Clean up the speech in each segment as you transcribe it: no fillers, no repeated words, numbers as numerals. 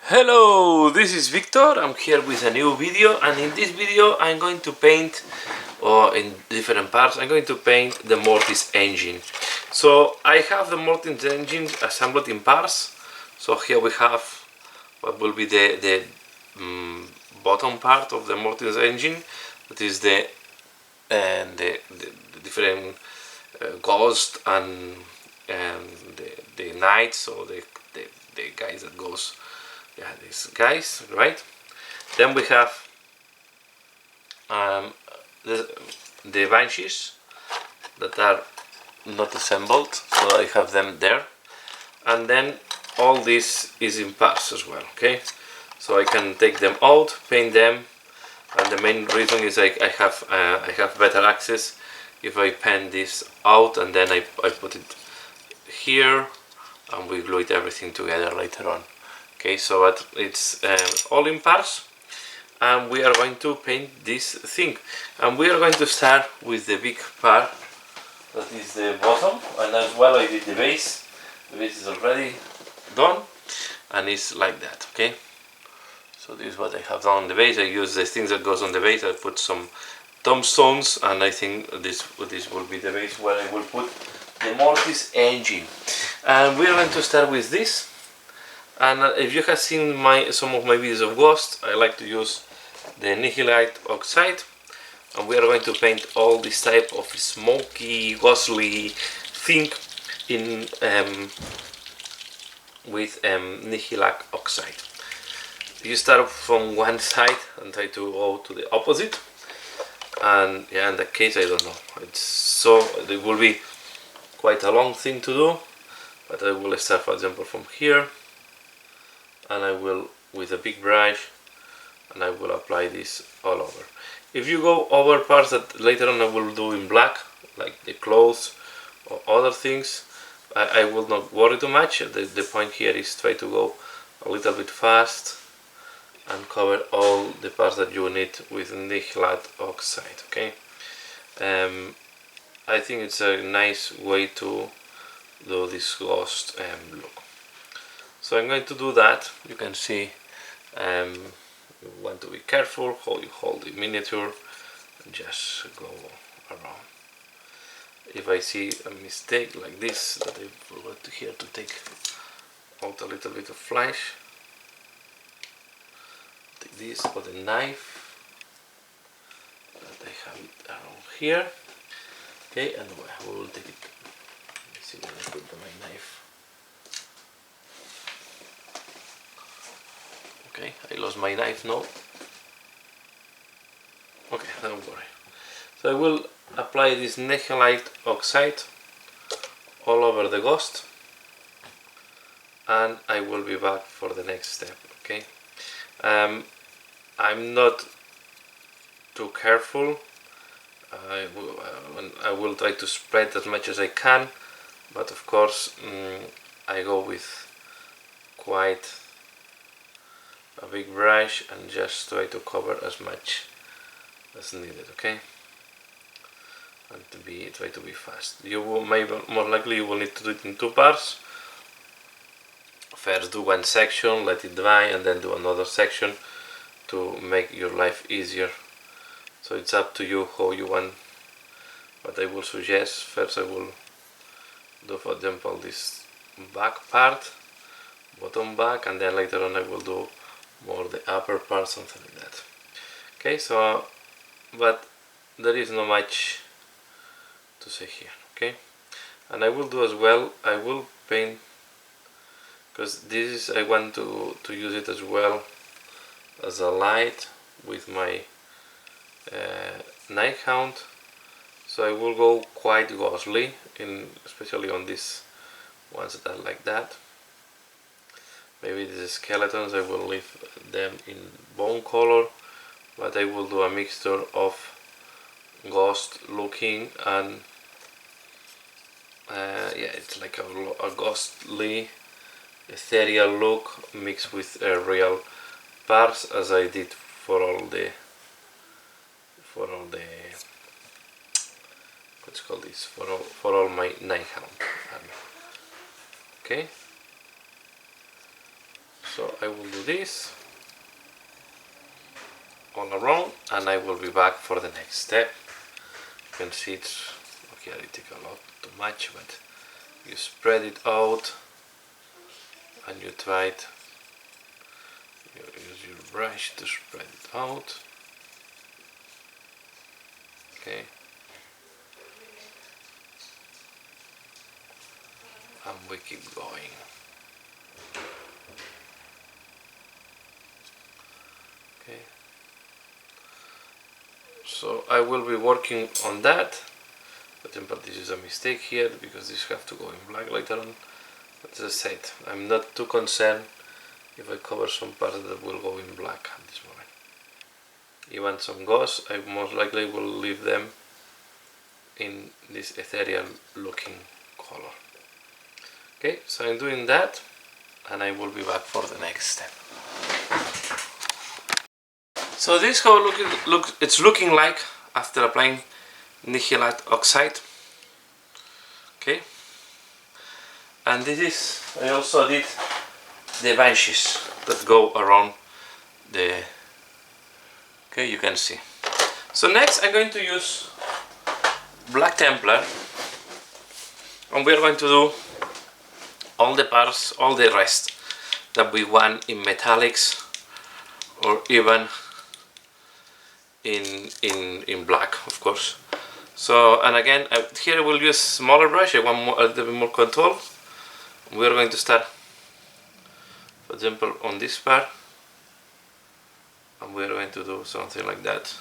Hello, this is Victor. I'm here with a new video, and in this video I'm going to paint, or in different parts, I'm going to paint the Mortis engine. So I have the Mortis engine assembled in parts. So here we have what will be the bottom part of the Mortis engine. That is the different ghost and the knights, or the guys that goes, yeah, these guys, right? Then we have um, the, the banshees that are not assembled, so I have them there. And then all this is in parts as well, okay? So I can take them out, paint them, and the main reason is I have better access if I paint this out, and then I put it here and we glue it everything together later on. Okay, so it's all in parts, and we are going to paint this thing, and we are going to start with the big part, that is the bottom, and as well I did the base. The base is already done, and it's like that. Okay, so this is what I have done on the base. I use the things that goes on the base. I put some tombstones, and I think this will be the base where I will put the Mortis engine. And we are going to start with this. And if you have seen some of my videos of Ghost, I like to use the Nihilite oxide, and we are going to paint all this type of smoky, ghostly thing in with Nihilite oxide. You start from one side and try to go to the opposite, and yeah, in that case I don't know. It will be quite a long thing to do, but I will start, for example, from here. And I will, with a big brush, and I will apply this all over. If you go over parts that later on I will do in black, like the clothes or other things, I will not worry too much. The point here is try to go a little bit fast and cover all the parts that you need with Nihilite oxide. Okay, I think it's a nice way to do this ghost look. So I'm going to do that. You can see you want to be careful how you hold the miniature and just go around. If I see a mistake like this, that I forgot here to take out a little bit of flesh, take this with a knife that I have it around here. Okay, and we will take it. Let me see when I put my knife. Okay, I lost my knife now. Okay, don't worry. So I will apply this Nihilite oxide all over the ghost, and I will be back for the next step. Okay, I'm not too careful. I will try to spread as much as I can, but of course I go with quite a big brush and just try to cover as much as needed. Okay, and try to be fast. You will more likely you will need to do it in two parts. First do one section, let it dry, and then do another section to make your life easier. So it's up to you how you want. But I will suggest first I will do, for example, this back part, bottom back, and then later on I will do more the upper part, something like that. Okay, so but there is not much to say here. Okay, and I will do as well, I will paint, because this is, I want to use it as well as a light with my night hound. So I will go quite ghostly, especially on these ones that are like that. Maybe these skeletons I will leave them in bone color, but I will do a mixture of ghost looking and yeah, it's like a ghostly ethereal look mixed with real parts, as I did for all the what's called this, for all my Nighthawk. Okay, so I will do this all around, and I will be back for the next step. You can see it's okay, it takes a lot too much, but you spread it out and you try it. You use your brush to spread it out. Okay. And we keep going. Okay. So I will be working on that. For example, this is a mistake here because this have to go in black later on. As I said, I'm not too concerned if I cover some parts that will go in black at this moment. Even some ghosts, I most likely will leave them in this ethereal looking color. Okay, so I'm doing that, and I will be back for the next step. So this is how it's looking like after applying Nihilate oxide. Okay, and this is, I also did the banshees that go around the, okay, you can see. So next I'm going to use Black Templar, and we're going to do all the parts, all the rest that we want in metallics or even in black, of course. So, and again, here I will use smaller brush. I want a little bit more control. We are going to start, for example, on this part, and we are going to do something like that.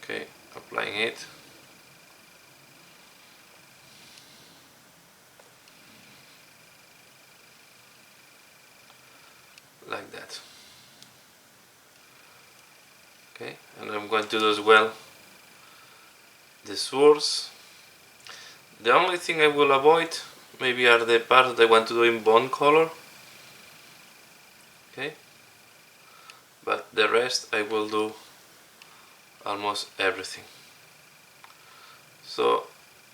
Okay, applying it. Like that. Okay, and I'm going to do as well the swords. The only thing I will avoid maybe are the parts that I want to do in bone color. Okay, but the rest I will do almost everything. So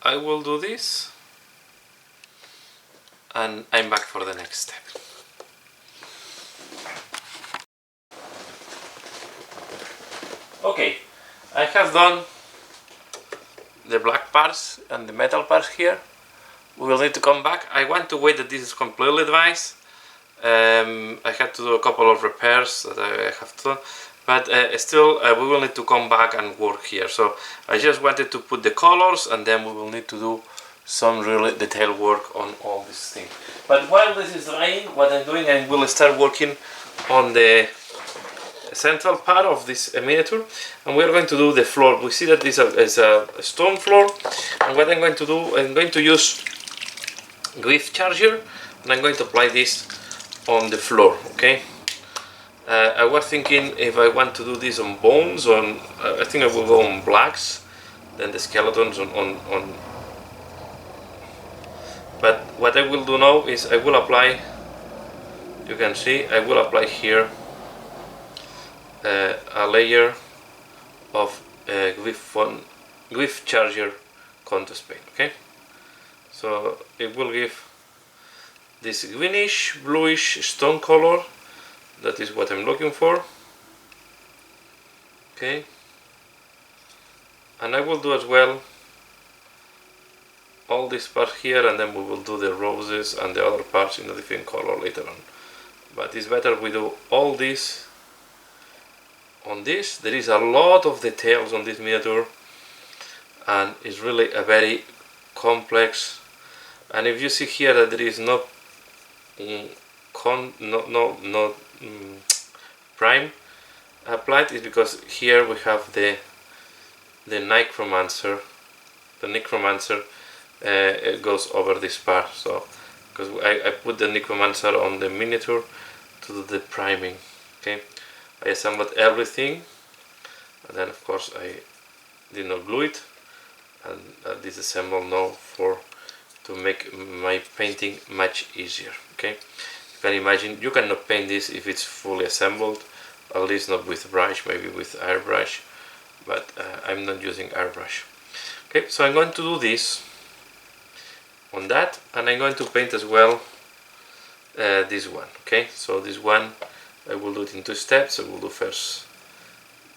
I will do this, and I'm back for the next step. Okay, I have done the black parts and the metal parts here. We will need to come back. I want to wait that this is completely dry. I had to do a couple of repairs that I have to do, but still we will need to come back and work here. So I just wanted to put the colors, and then we will need to do some really detailed work on all this thing. But while this is drying, what I'm doing, I will start working on the central part of this miniature, and we are going to do the floor. We see that this is a stone floor, and what I'm going to do, I'm going to use Glyph Charger, and I'm going to apply this on the floor. Okay, I was thinking if I want to do this on bones, I think I will go on blacks, then the skeletons on. But what I will do now is I will apply, you can see, I will apply here a layer of Glyph Charger contest paint. Okay, so it will give this greenish bluish stone color. That is what I'm looking for. Okay, and I will do as well all this part here, and then we will do the roses and the other parts in a different color later on. But it's better we do all this on this. There is a lot of details on this miniature, and it's really a very complex. And if you see here that there is no prime applied, is because here we have the necromancer. The necromancer it goes over this part. So because I put the necromancer on the miniature to do the priming. Okay, I assembled everything, and then of course I did not glue it, and disassemble now to make my painting much easier. Okay, you can imagine you cannot paint this if it's fully assembled, at least not with brush, maybe with airbrush, but I'm not using airbrush. Okay, so I'm going to do this on that, and I'm going to paint as well this one. Okay, so this one I will do it in 2 steps. I will do first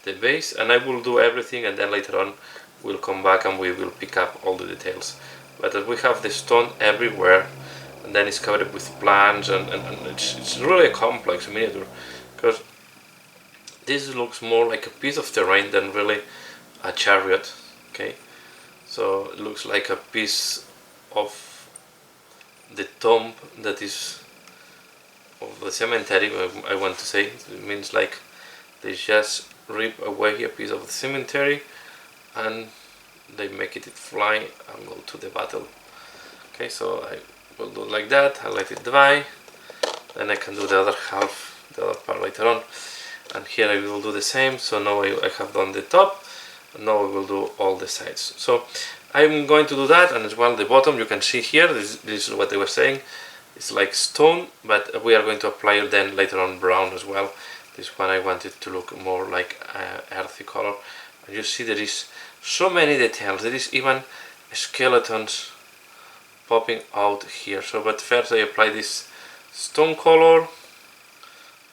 the base, and I will do everything, and then later on we'll come back and we will pick up all the details. But as we have the stone everywhere, and then it's covered with plants, and it's really a complex miniature, because this looks more like a piece of terrain than really a chariot. Okay, so it looks like a piece of the tomb that is of the cemetery. I want to say it means like they just rip away a piece of the cemetery and they make it fly and go to the battle. Okay, so I will do it like that. I let it dry, then I can do the other half, the other part later on, and here I will do the same. So now I have done the top, and now I will do all the sides. So I'm going to do that, and as well the bottom. You can see here, this is what they were saying, it's like stone, but we are going to apply it then later on brown as well. This one I wanted to look more like earthy color, and you see there is so many details. There is even skeletons popping out here. So but first I apply this stone color,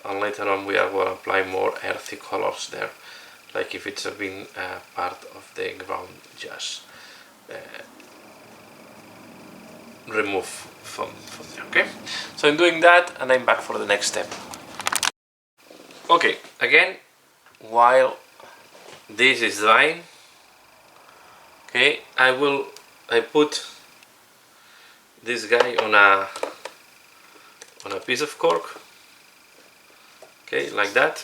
and later on we are going to apply more earthy colors there, like if it's been part of the ground, just remove from there. Okay, so I'm doing that, and I'm back for the next step. Okay, again, while this is drying, okay, I put this guy on a piece of cork, okay, like that,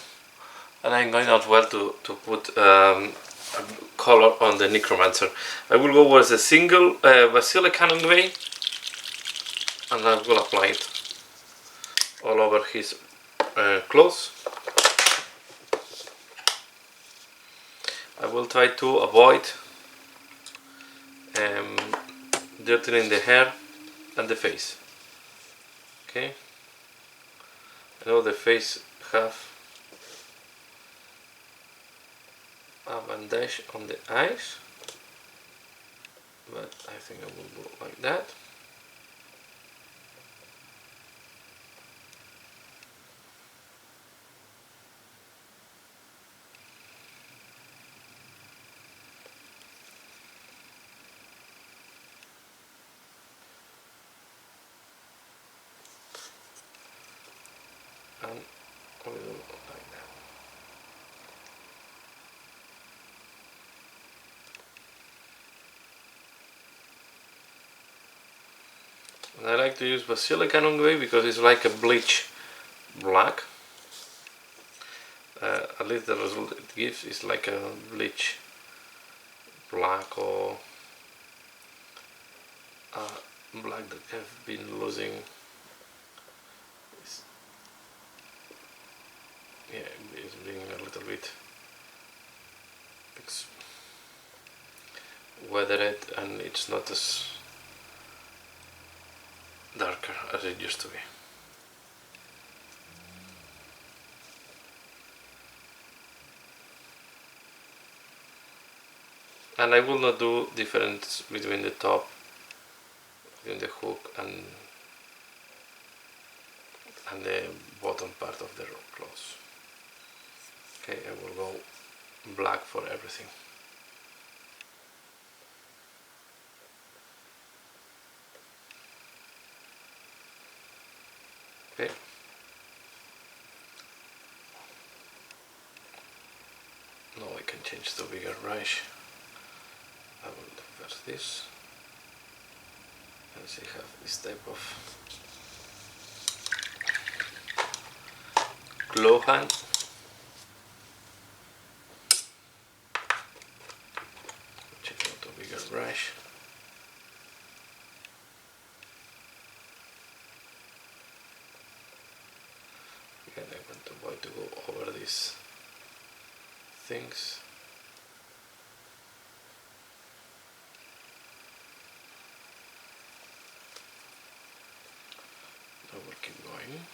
and I'm going as well to put color on the necromancer. I will go with a single Basilic Cannon Gray, and I will apply it all over his clothes. I will try to avoid dirtying the hair and the face. Okay, I know the face have a bandage on the eyes, but I think I will go like that. And I will go like that. And I like to use Basilic Cannon Gray because it's like a bleach black. At least the result it gives is like a bleach black, or black that have been losing. Yeah, it's being a little bit weathered, and it's not as darker as it used to be. And I will not do difference between the top, between the hook and the bottom part of the clothes. Okay, I will go black for everything. Okay. Now I can change to bigger brush. I will do first this. As I have this type of glove hand. Change to bigger brush. Again, I want to avoid to go over these things. I will keep going.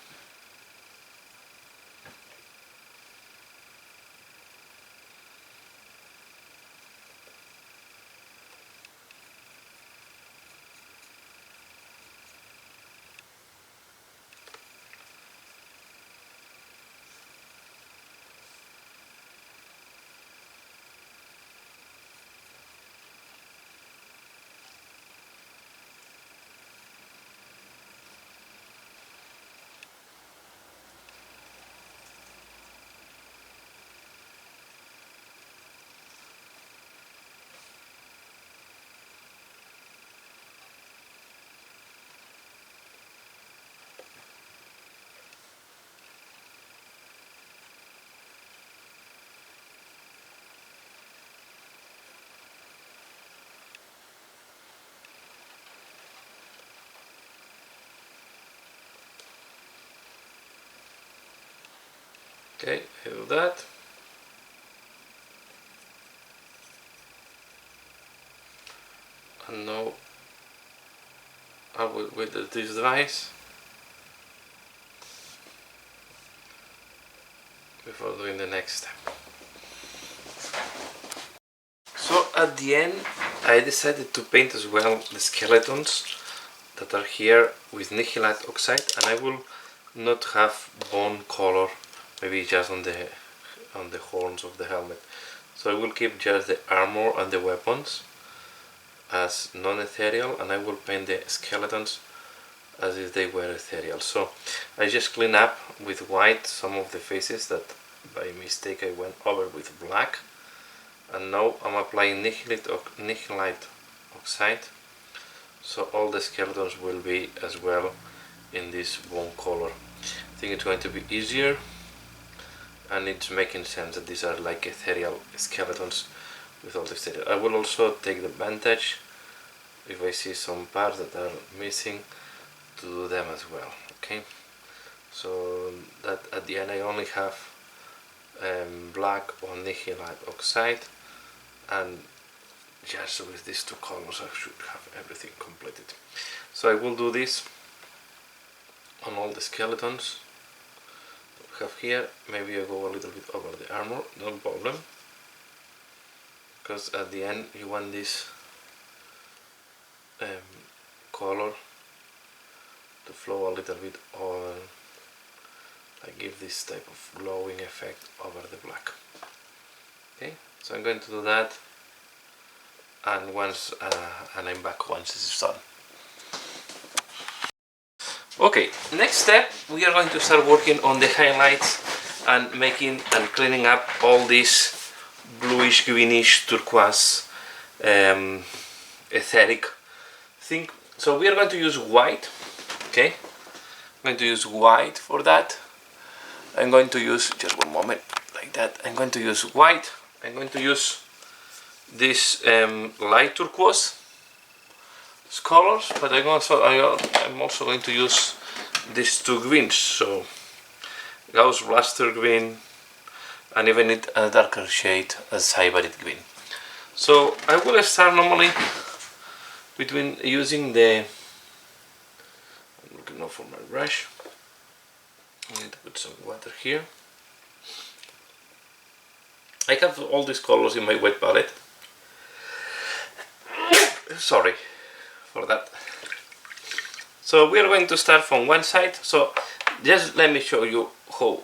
Okay, I do that. And now I will wait that this dries before doing the next step. So at the end I decided to paint as well the skeletons that are here with nihilite oxide, and I will not have bone color, maybe just on the horns of the helmet. So I will keep just the armor and the weapons as non-ethereal, and I will paint the skeletons as if they were ethereal. So I just clean up with white some of the faces that by mistake I went over with black, and now I'm applying nihilite oxide, so all the skeletons will be as well in this bone color. I think it's going to be easier, and it's making sense that these are like ethereal skeletons with all the ethereal. I will also take the advantage if I see some parts that are missing to do them as well. Okay, so that at the end I only have black or nihilite oxide, and just with these two colors I should have everything completed. So I will do this on all the skeletons we have here. Maybe I go a little bit over the armor, no problem, because at the end you want this color to flow a little bit over, like give this type of glowing effect over the black. Okay, so I'm going to do that, and and I'm back once this is done. Okay, next step we are going to start working on the highlights and making and cleaning up all this bluish, greenish, turquoise, etheric thing. So we are going to use white. Okay, I'm going to use white for that. I'm going to use, just one moment, like that. I'm going to use white. I'm going to use this light turquoise colors, but I'm also going to use these two greens, so Gauss Blaster green, and even a darker shade as Hybrid green. So I will start normally between using the, I'm looking now for my brush. I need to put some water here. I have all these colors in my wet palette. Sorry for that. So we are going to start from one side. So just let me show you how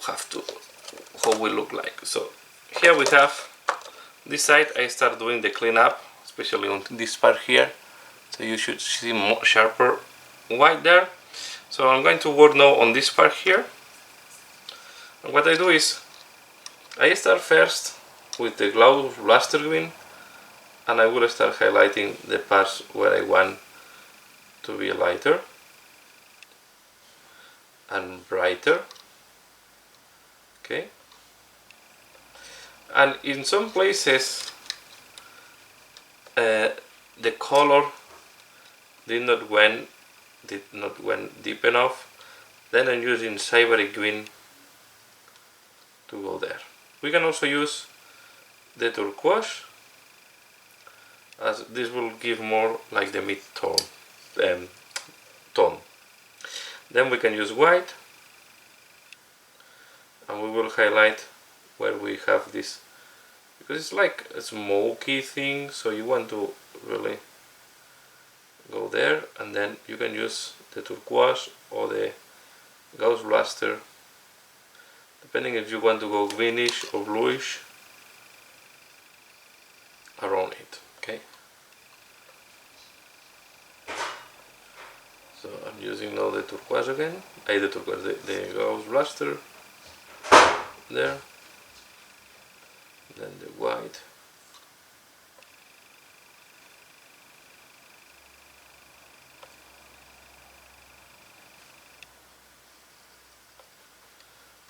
we look like. So here we have this side. I start doing the cleanup, especially on this part here. So you should see more sharper white there. So I'm going to work now on this part here. And what I do is I start first with the Gauss Blaster green, and I will start highlighting the parts where I want to be lighter and brighter. Okay, and in some places the color did not went deep enough. Then I'm using Cybery green to go there. We can also use the turquoise, as this will give more like the mid-tone tone. Then we can use white, and we will highlight where we have this, because it's like a smoky thing, so you want to really go there, and then you can use the turquoise or the Gauss Blaster, depending if you want to go greenish or bluish around it. Okay, so I'm using now the turquoise again, the Gauss Blaster there, then the white,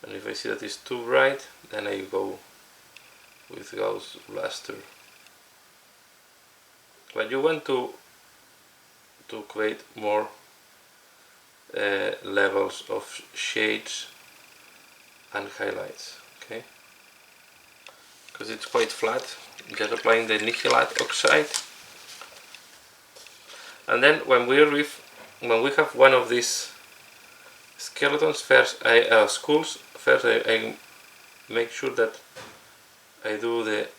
and if I see that it's too bright, then I go with Gauss Blaster. But you want to create more levels of shades and highlights. Okay, because it's quite flat. Just applying the nickelite oxide, and then when we have one of these skeletons first, skulls first, I make sure that I do the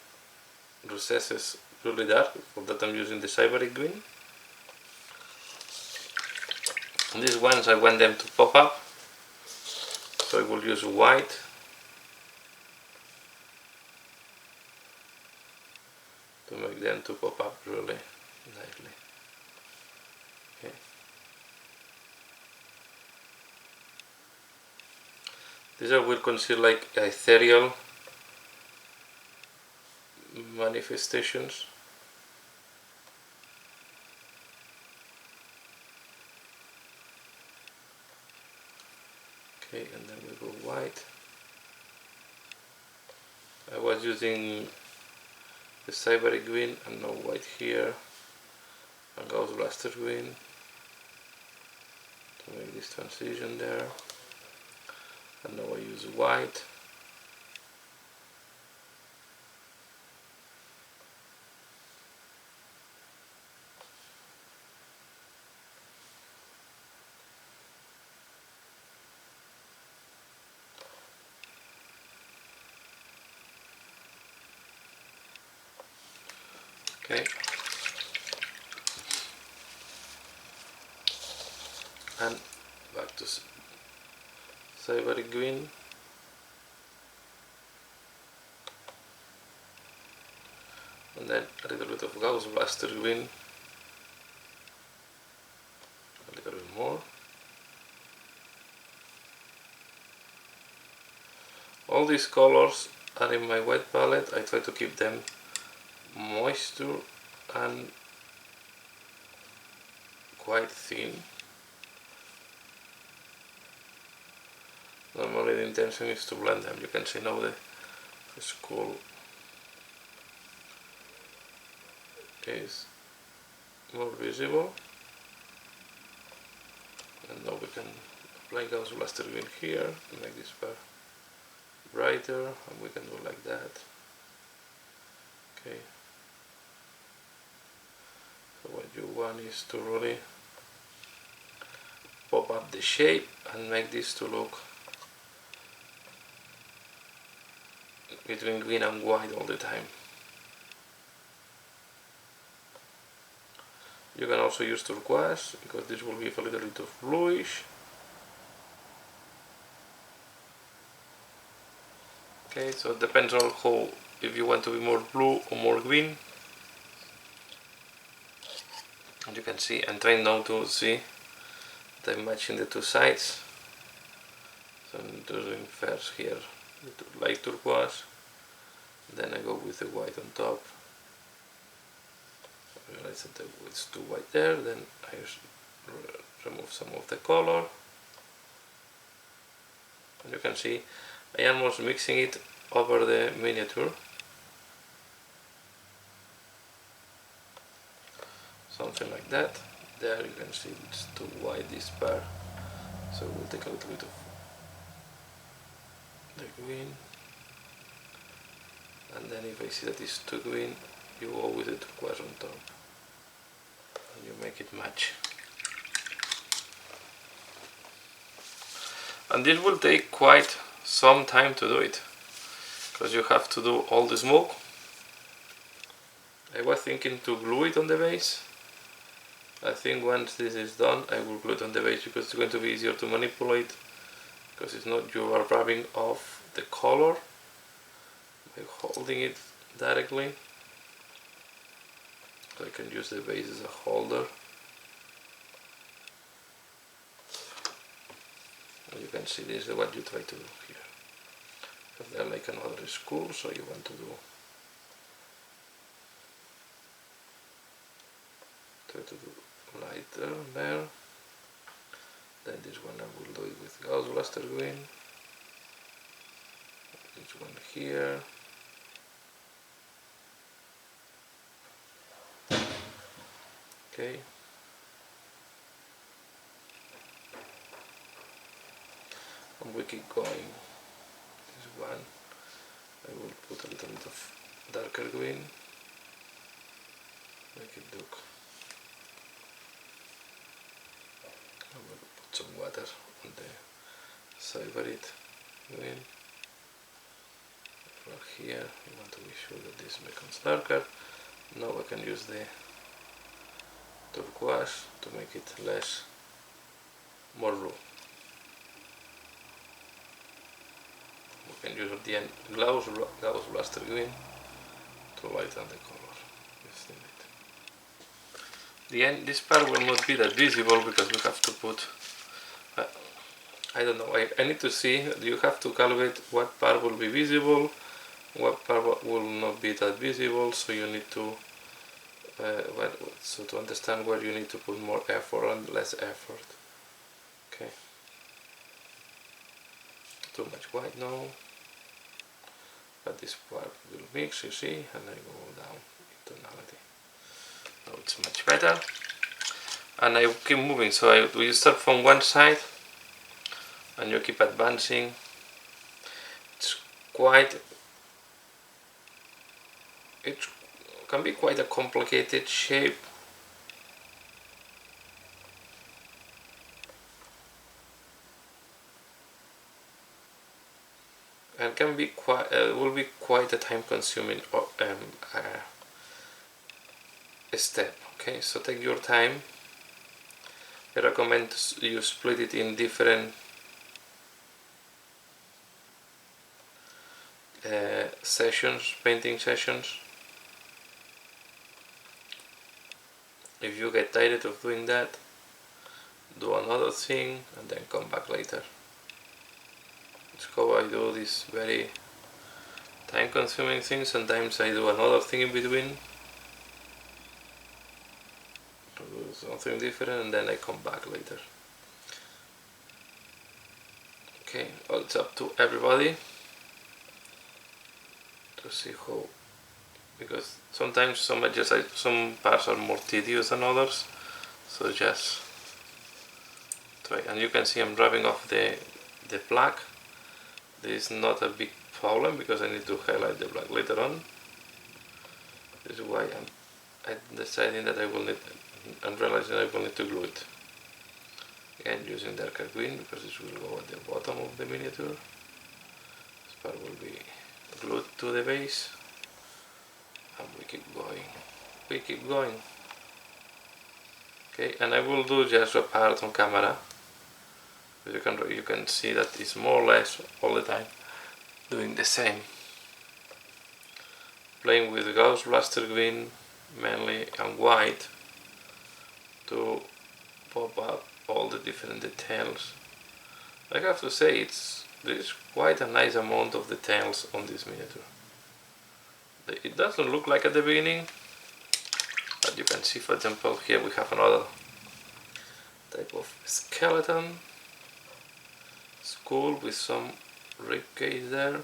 recesses really dark. For that I'm using the cyber green. And these ones I want them to pop up, so I will use white. To make them to pop up really nicely. Okay. These I will consider like ethereal manifestations. Okay, and then we go white. I was using the cyber green and no white here, and Gauss blaster green to make this transition there, and now I use white. Okay, and back to cyber green. And then a little bit of Gauss blaster green, a little bit more. All these colors are in my white palette. I try to keep them moisture and quite thin. Normally the intention is to blend them. You can see now the skull is more visible, and now we can apply Gauss blaster green here to make this part brighter, and we can do like that. Okay, so what you want is to really pop up the shape and make this to look between green and white all the time. You can also use turquoise, because this will give a little bit of bluish. Okay, so it depends on how, if you want to be more blue or more green. And you can see, I'm trying now to see that I'm matching the two sides. So I'm doing first here the light turquoise, then I go with the white on top. I realize that it's too white there, then I remove some of the color. And you can see I am almost mixing it over the miniature. Something like that. There you can see it's too white, this part. So we'll take a little bit of the green. And then if I see that it's too green, you go with the turquoise on top. And you make it match. And this will take quite some time to do it, because you have to do all the smoke. I was thinking to glue it on the base. I think once this is done, I will glue it on the base, because it's going to be easier to manipulate, because it's not you are rubbing off the color by holding it directly. So I can use the base as a holder. And you can see this is what you try to do here. Because they're like another skull, so you want to do, try to do lighter there. Then this one I will do it with Gauss blaster green. This one here. Okay. And we keep going. This one. I will put a little bit of darker green, make it look. I will put some water on the favorite green. For here, we want to be sure that this becomes darker. Now I can use the turquoise to make it more blue. We can use at the end Gauss blaster green to lighten the color. The end, this part will not be that visible because we have to put, I don't know, I need to see, you have to calculate what part will be visible, what part will not be that visible, so you need to, so to understand where you need to put more effort and less effort. Okay. Too much white now, but this part will mix, you see, and I go down in tonality. Now it's much better, and I keep moving, so we start from one side and you keep advancing. It can be quite a complicated shape. And can be will be quite a time-consuming step. Okay, so take your time. I recommend you split it in different sessions, painting sessions. If you get tired of doing that, do another thing and then come back later. It's how I do this very time-consuming thing. Sometimes I do another thing in between, do something different, and then I come back later. Okay, well, it's up to everybody to see how, because sometimes some parts are more tedious than others, so just try. And you can see I'm rubbing off the black. This is not a big problem because I need to highlight the black later on. This is why I'm deciding that I will need, and realizing I will need to glue it. Again, using darker green because this will go at the bottom of the miniature. This part will be glued to the base, and we keep going. We keep going. Okay, and I will do just a part on camera. You can see that it's more or less all the time doing the same. Playing with Gauss blaster green mainly and white to pop up all the different details. I have to say there is quite a nice amount of details on this miniature. It doesn't look like at the beginning, but you can see, for example, here we have another type of skeleton. Skull with some rib cage there.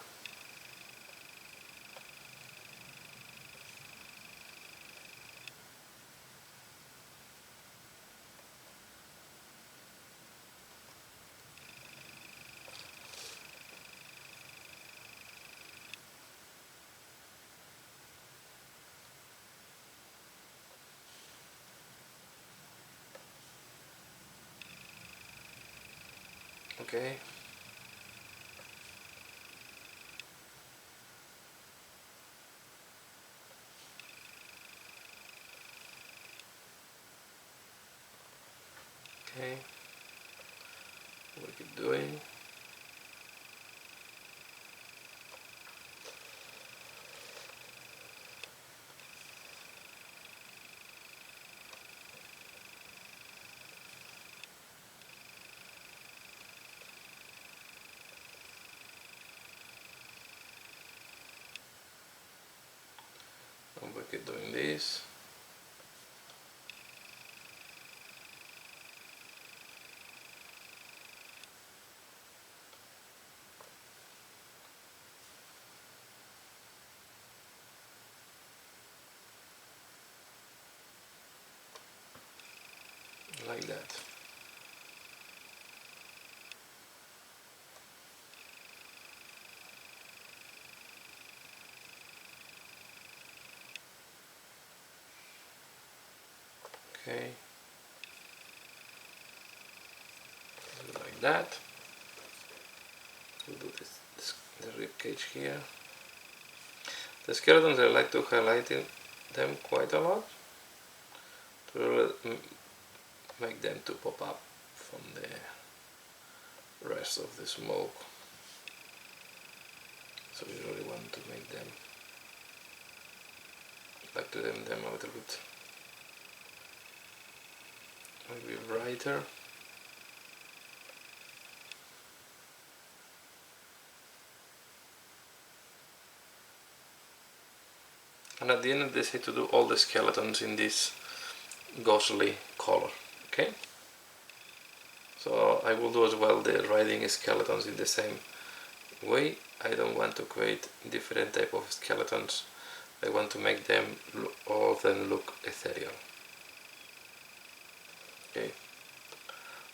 Okay. Okay. We keep doing. And we keep doing this. Like that. Okay, like that. We'll do the rib cage here. The skeletons, I like to highlight them quite a lot to really make them to pop up from the rest of the smoke. So we really want to make them, like to them a little bit maybe brighter. And at the end I decided to do all the skeletons in this ghostly color. Okay, so I will do as well the riding skeletons in the same way. I don't want to create different type of skeletons. I want to make them, all of them, look ethereal. Okay,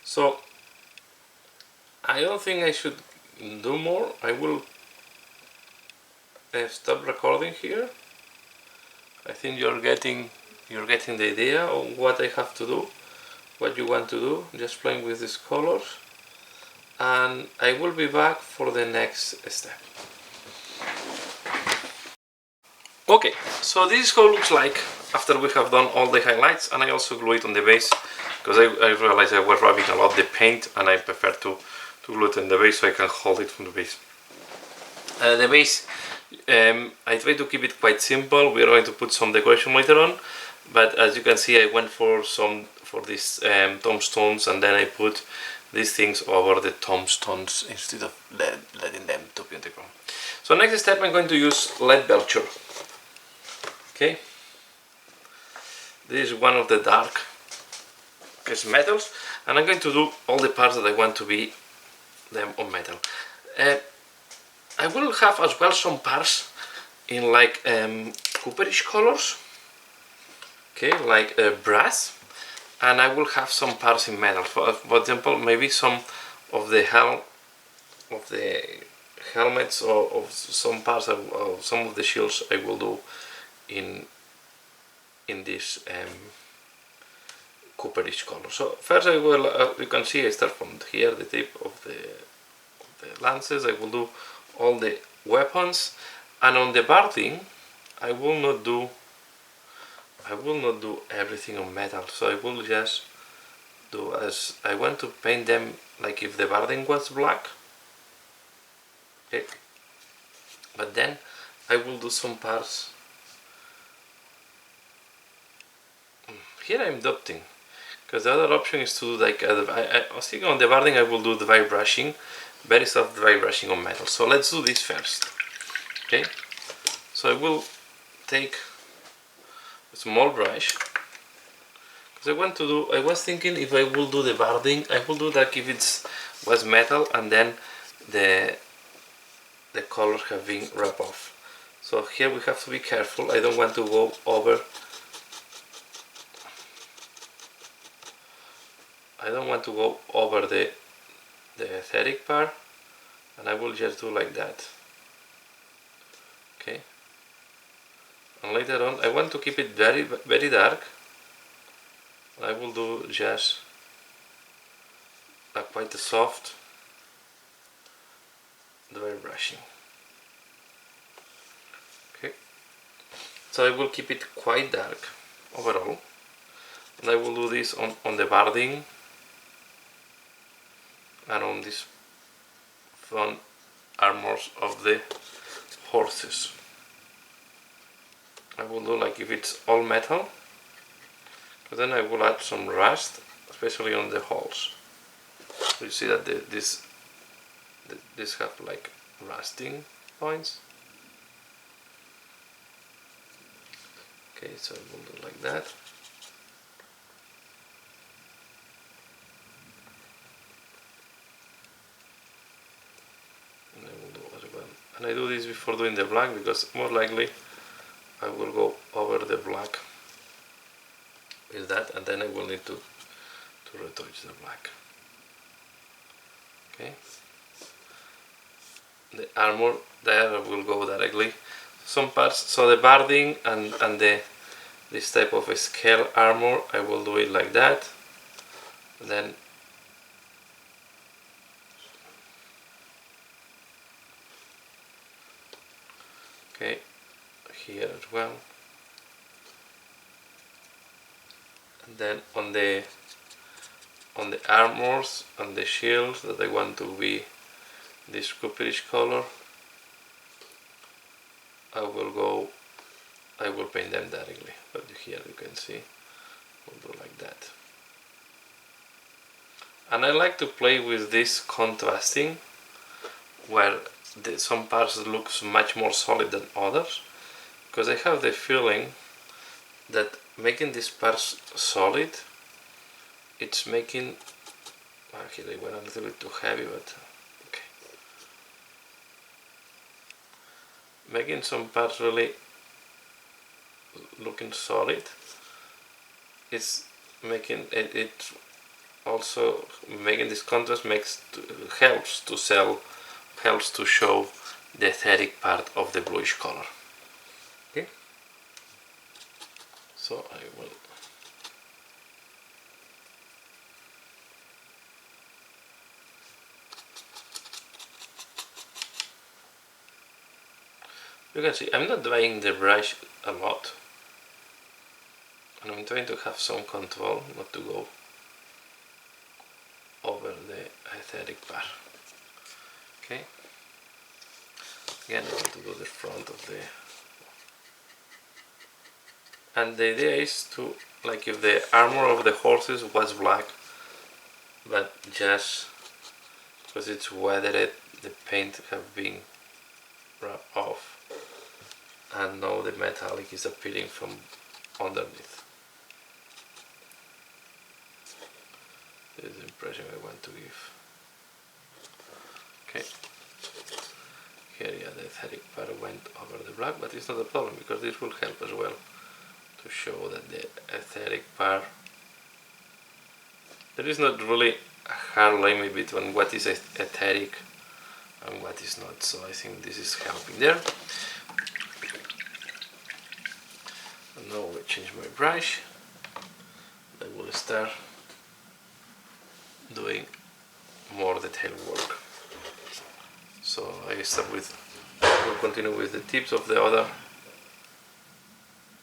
so I don't think I should do more. I will stop recording here. I think you're getting the idea of what I have to do, what you want to do, just playing with these colors, and I will be back for the next step. Okay, so this is how it looks like after we have done all the highlights, and I also glue it on the base because I realized I was rubbing a lot the paint and I prefer to glue it on the base so I can hold it from the base. The base, I try to keep it quite simple. We are going to put some decoration later on, but as you can see I went for these tombstones, and then I put these things over the tombstones instead of letting them to be on the ground. So next step, I'm going to use lead belcher. Okay, this is one of the darkest metals, and I'm going to do all the parts that I want to be them on metal. I will have as well some parts in like cooperish colors, okay, like brass, and I will have some parts in metal. For example, maybe some of the helmets or of some parts of some of the shields I will do in this cooperish color. So first I will, you can see I start from here, the tip of the lances. I will do all the weapons, and on the barding I will not do everything on metal. So I will just do, as I want to paint them like if the barding was black. Okay, but then I will do some parts. Here I'm adopting, because the other option is to do like I was thinking on the barding I will do the dry brushing, very soft dry brushing on metal. So let's do this first. Okay, so I will take a small brush, because I was thinking if I will do the barding, I will do that if it was metal and then the colors have been rubbed off. So here we have to be careful. I don't want to go over. I don't want to go over the etheric part, and I will just do like that. Okay, and later on I want to keep it very very dark. I will do just a quite a soft dry brushing. Okay, so I will keep it quite dark overall, and I will do this on the barding and on this front armors of the horses. I will do like if it's all metal, but then I will add some rust, especially on the holes. So you see that this have like rusting points. Okay, so I will do like that. And I will do as well. And I do this before doing the black, because more likely I will go over the black with that, and then I will need to retouch the black. Okay, the armor there will go directly some parts. So the barding and this type of a scale armor, I will do it like that. Then okay, here as well. And then on the armors and the shields that I want to be this cooperish color, I will paint them directly, but here you can see we'll do like that. And I like to play with this contrasting, where some parts looks much more solid than others, because I have the feeling that making these parts solid, it's making, here they went a little bit too heavy, but okay. Making some parts really looking solid, it's making it also making this contrast helps to show the etheric part of the bluish color. Okay, so I will you can see I'm not drying the brush a lot, and I'm trying to have some control not to go over the etheric part. Okay, again I want to do the front of the, and the idea is to, like if the armor of the horses was black, but just because it's weathered, the paint have been rubbed off, and now the metallic is appearing from underneath. This is the impression I want to give. Okay, here yeah, the etheric part went over the black, but it's not a problem because this will help as well to show that the etheric part, there is not really a hard line between what is etheric and what is not, so I think this is helping there. And now I change my brush. I will start doing more detailed work. So I will continue with the tips of the other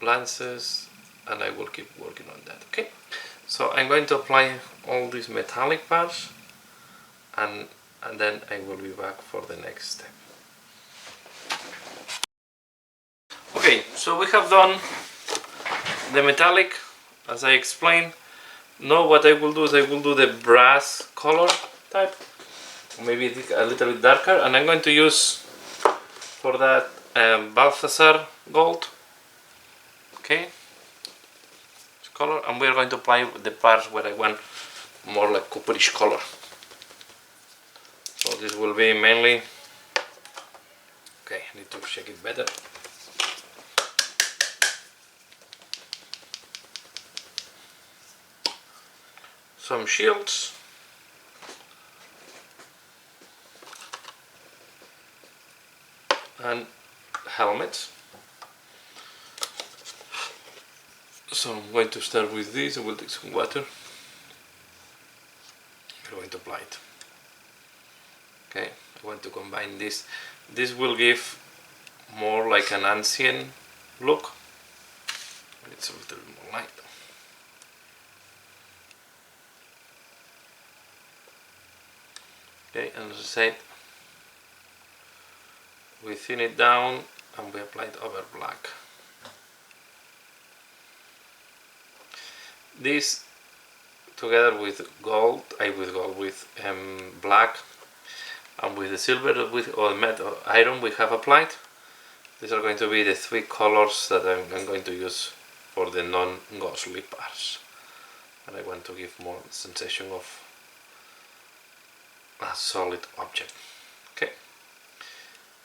lances, and I will keep working on that. Okay, so I'm going to apply all these metallic parts, and then I will be back for the next step. Okay, so we have done the metallic as I explained. Now what I will do is I will do the brass color type, maybe a little bit darker, and I'm going to use for that Balthasar gold. Okay, this color, and we're going to apply the parts where I want more like cooperish color. So this will be mainly, okay, I need to check it better. Some shields, and helmets. So I'm going to start with this. I will take some water. I'm going to apply it. Okay, I want to combine this. This will give more like an ancient look. It's a little bit more light. Okay, and as I said, we thin it down and we apply it over black. This together with gold, with black, and with the silver or metal iron we have applied. These are going to be the three colors that I'm going to use for the non-ghostly parts, and I want to give more sensation of a solid object. Okay,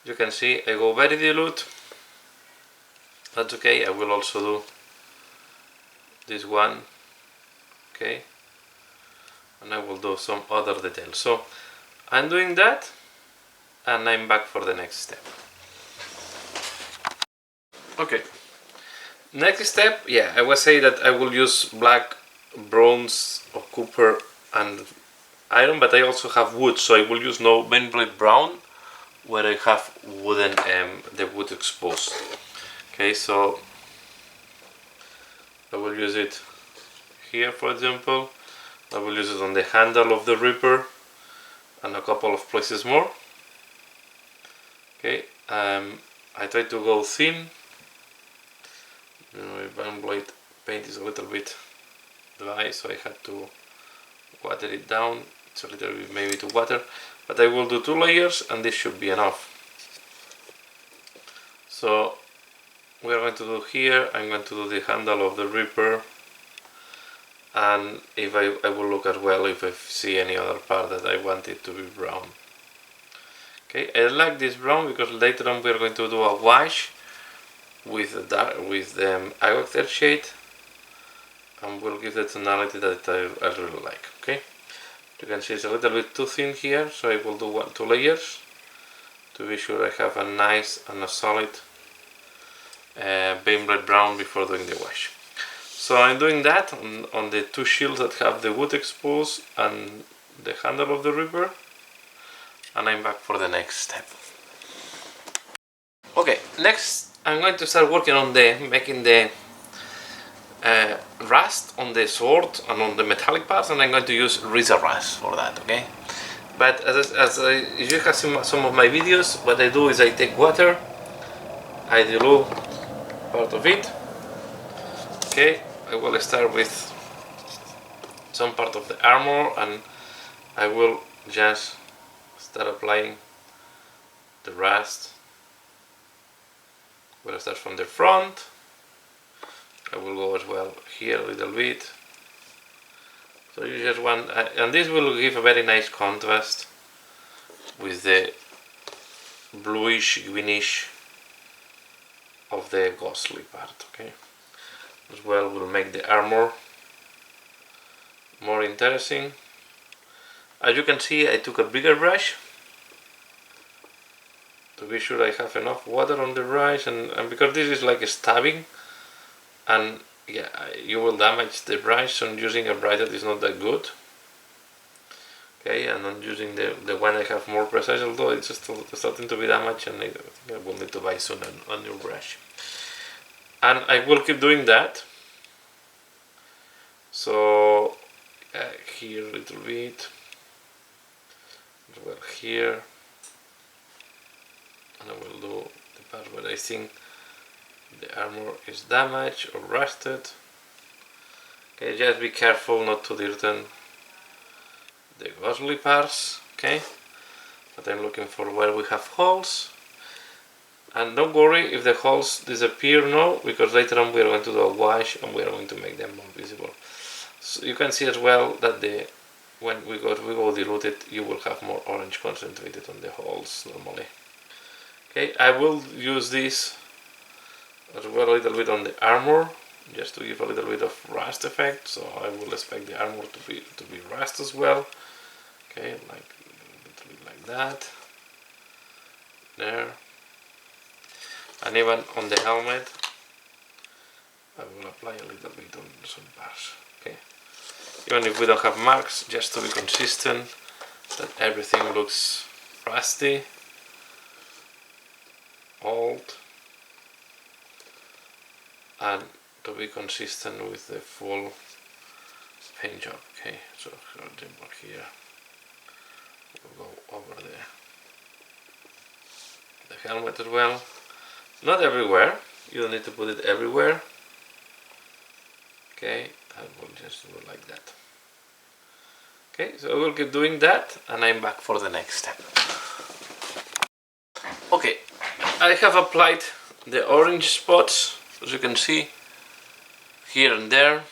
you can see I go very dilute. That's okay. I will also do this one. Okay, and I will do some other details. So I'm doing that, and I'm back for the next step. Okay, Next step, yeah, I would say that I will use black, bronze, or copper and iron, but I also have wood, so I will use no Benblade brown where I have wooden the wood exposed. Okay, so I will use it here, for example. I will use it on the handle of the Reaper and a couple of places more. Okay, I try to go thin. My Benblade paint is a little bit dry, so I had to water it down. It's a little bit maybe too water, but I will do 2 layers and this should be enough. So we are going to do here, I'm going to do the handle of the Reaper, and if I will look as well if I see any other part that I want it to be brown. Okay, I like this brown because later on we are going to do a wash with the agate shade, and we'll give the tonality that I really like. Okay, you can see it's a little bit too thin here, so I will do 2 layers to be sure I have a nice and a solid Benblade brown before doing the wash. So I'm doing that on the 2 shields that have the wood exposed and the handle of the Reaper, and I'm back for the next step. Okay, next I'm going to start working on making the rust on the sword and on the metallic parts, and I'm going to use Razor Rust for that. Okay, but as you have seen some of my videos, what I do is I take water, I dilute part of it. Okay, I will start with some part of the armor, and I will just start applying the rust. We'll start from the front. I will go as well here a little bit. So you just want, and this will give a very nice contrast with the bluish, greenish of the ghostly part. Okay, as well will make the armor more interesting. As you can see, I took a bigger brush to be sure I have enough water on the brush, and because this is like a stabbing, and yeah, you will damage the brush on using a brush that is not that good. Okay, and I'm using the one I have more precise, although it's just starting to be damaged, and I will need to buy soon a new brush. And I will keep doing that. So here a little bit, as well here, and I will do the part where I think the armor is damaged or rusted. Okay, just be careful not to dirten the ghostly parts. Okay, but I'm looking for where we have holes, and don't worry if the holes disappear now, because later on we are going to do a wash and we are going to make them more visible. So you can see as well that when we go dilute it, you will have more orange concentrated on the holes normally. Okay, I will use this as well a little bit on the armor, just to give a little bit of rust effect. So I will expect the armor to be rust as well. Okay, like a little bit like that. There. And even on the helmet, I will apply a little bit on some parts. Okay, even if we don't have marks, just to be consistent, that everything looks rusty, old, and to be consistent with the full paint job. Okay, so for example here we'll go over the helmet as well. Not everywhere, you don't need to put it everywhere. Okay, I will just do it like that. Okay, so I will keep doing that, and I'm back for the next step. Okay, I have applied the orange spots, as you can see, here and there.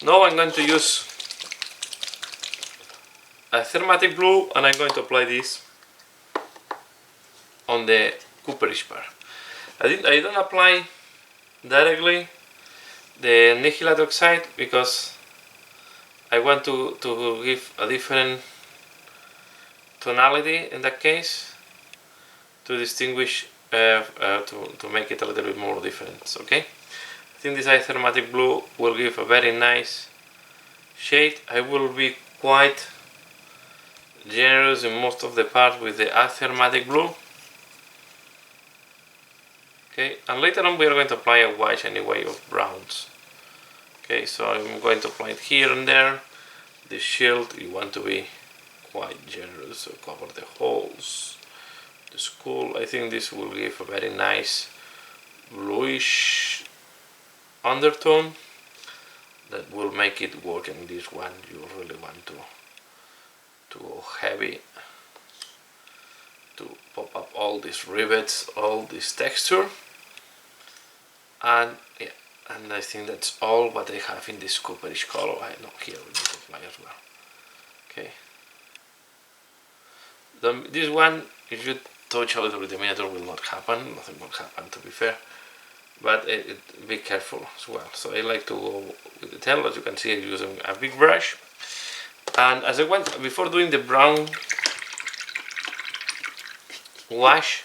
Now I'm going to use a thermatic blue, and I'm going to apply this on the cooperish part. I don't apply directly the Nihilate oxide because I want to give a different tonality in that case, to distinguish to make it a little bit more different. Okay, I think this isochromatic blue will give a very nice shade. I will be quite generous in most of the parts with the isochromatic blue. Okay, and later on we are going to apply a wash anyway of browns. Okay, so I'm going to apply it here and there. The shield, you want to be quite generous, so cover the holes, the skull. I think this will give a very nice bluish undertone that will make it work. In this one you really want to go heavy to pop up all these rivets, all this texture. And yeah, and I think that's all what I have in this cooperish color. I know here we need to apply as well. Okay. This one, if you touch a little bit the miniature, will not happen. Nothing will happen, to be fair. But be careful as well. So I like to go with the tail. As you can see, I'm using a big brush. And as I went before doing the brown wash,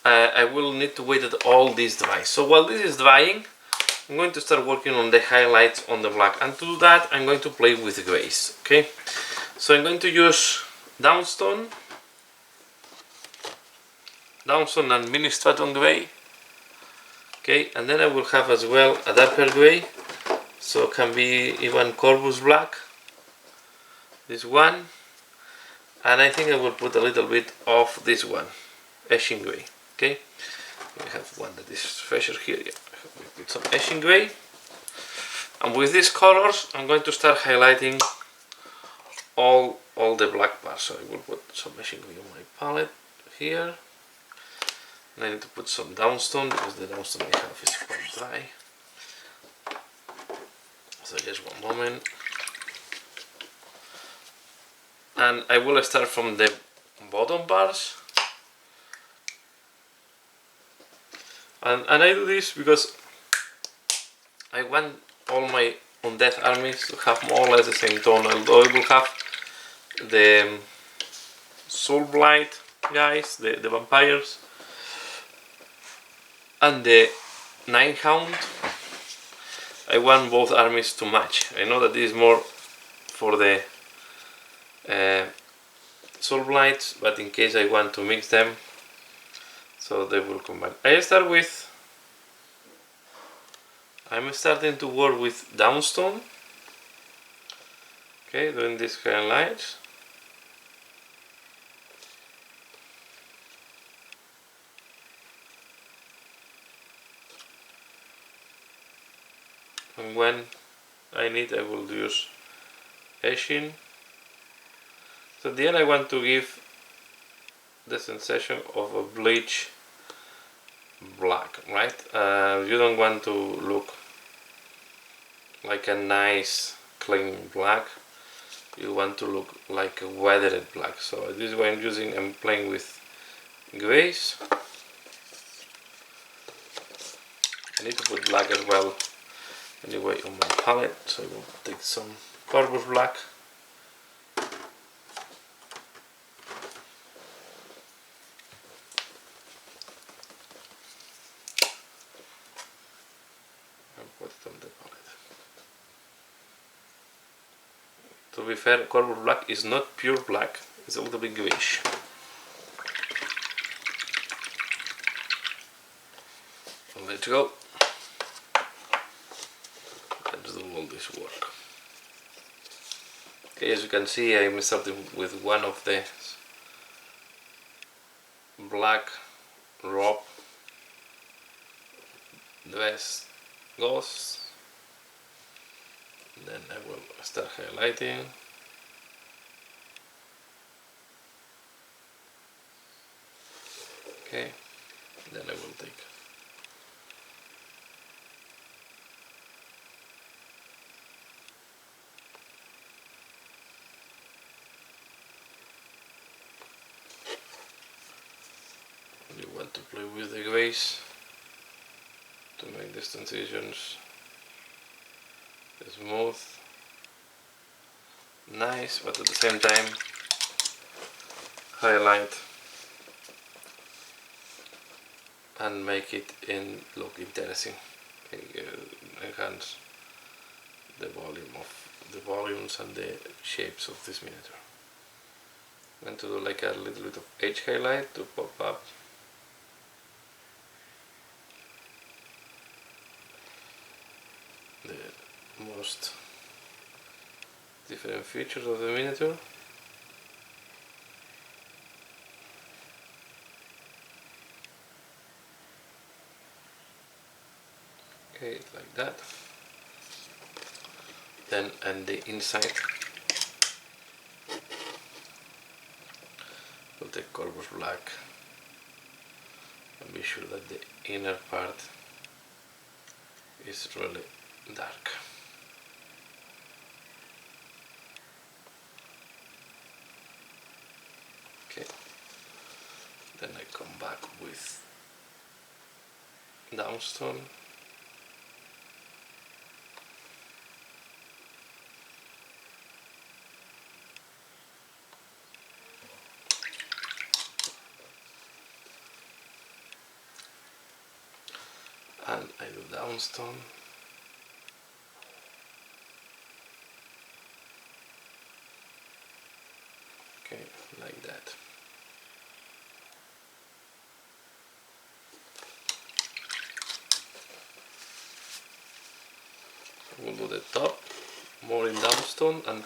I will need to wait that all this dries. So while this is drying, I'm going to start working on the highlights on the black, and to do that I'm going to play with the grays. Okay, so I'm going to use downstone and mini straton gray. Okay, and then I will have as well a darker gray, so it can be even Corvus black, this one, and I think I will put a little bit of this one, Ashen gray. Okay, we have one that is fresher here. Yeah, we put some Ashen gray, and with these colors I'm going to start highlighting all the black parts. So I will put some Ashen gray on my palette here. And I need to put some downstone because the downstone I have is quite dry. So just one moment. And I will start from the bottom bars. And I do this because I want all my undead armies to have more or less the same tone, although I will have the Soul Blight guys, the vampires, and the Nine Hound. I want both armies to match. I know that this is more for the Soul Blights, but in case I want to mix them, so they will combine. I'm starting to work with downstone. Okay, doing these highlights. And when I need, I will use Ashen. So at the end I want to give the sensation of a bleach black, right? You don't want to look like a nice clean black. You want to look like a weathered black. So this is why I'm playing with grays. I need to put black as well anyway on my palette, so I will take some Corvus black. Put it on the palette. To be fair, Corvus black is not pure black, it's a little bit grayish. So let's go. Let's do all this work. Okay, as you can see, I'm starting with one of the black robe dress ghosts. Then I will start highlighting. Okay, then I will take you want to play with the grays to make these transitions smooth, nice, but at the same time highlight and make it look interesting. Enhance the volumes and the shapes of this miniature. I'm going to do like a little bit of edge highlight to pop up the most different features of the miniature. Okay, like that. Then and the inside we'll take Corvus black and be sure that the inner part is really dark. Okay, then I come back with downstone. And I do downstone. Okay, like that. We'll do the top more in downstone and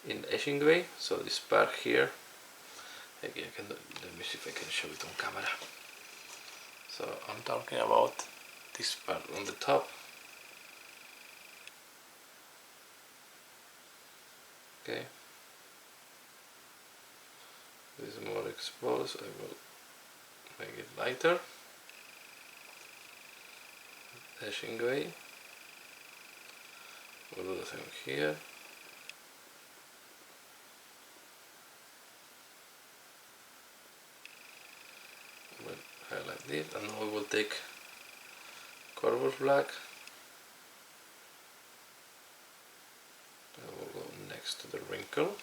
in etching gray. So this part here, maybe I can let me see if I can show it on camera. So I'm talking about this part on the top. Okay, this is more exposed. I will make it lighter. Etching gray. We'll do the same here. We'll highlight this, and now we will take Corvus black. I will go next to the wrinkle.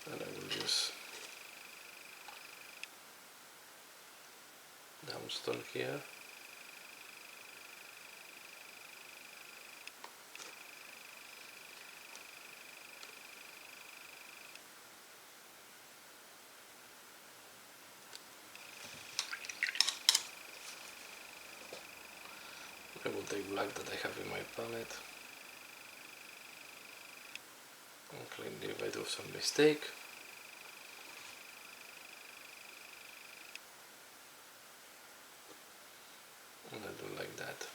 And I will use downstone here. I will take black that I have in my palette and clean it if I do some mistake. And I do like that,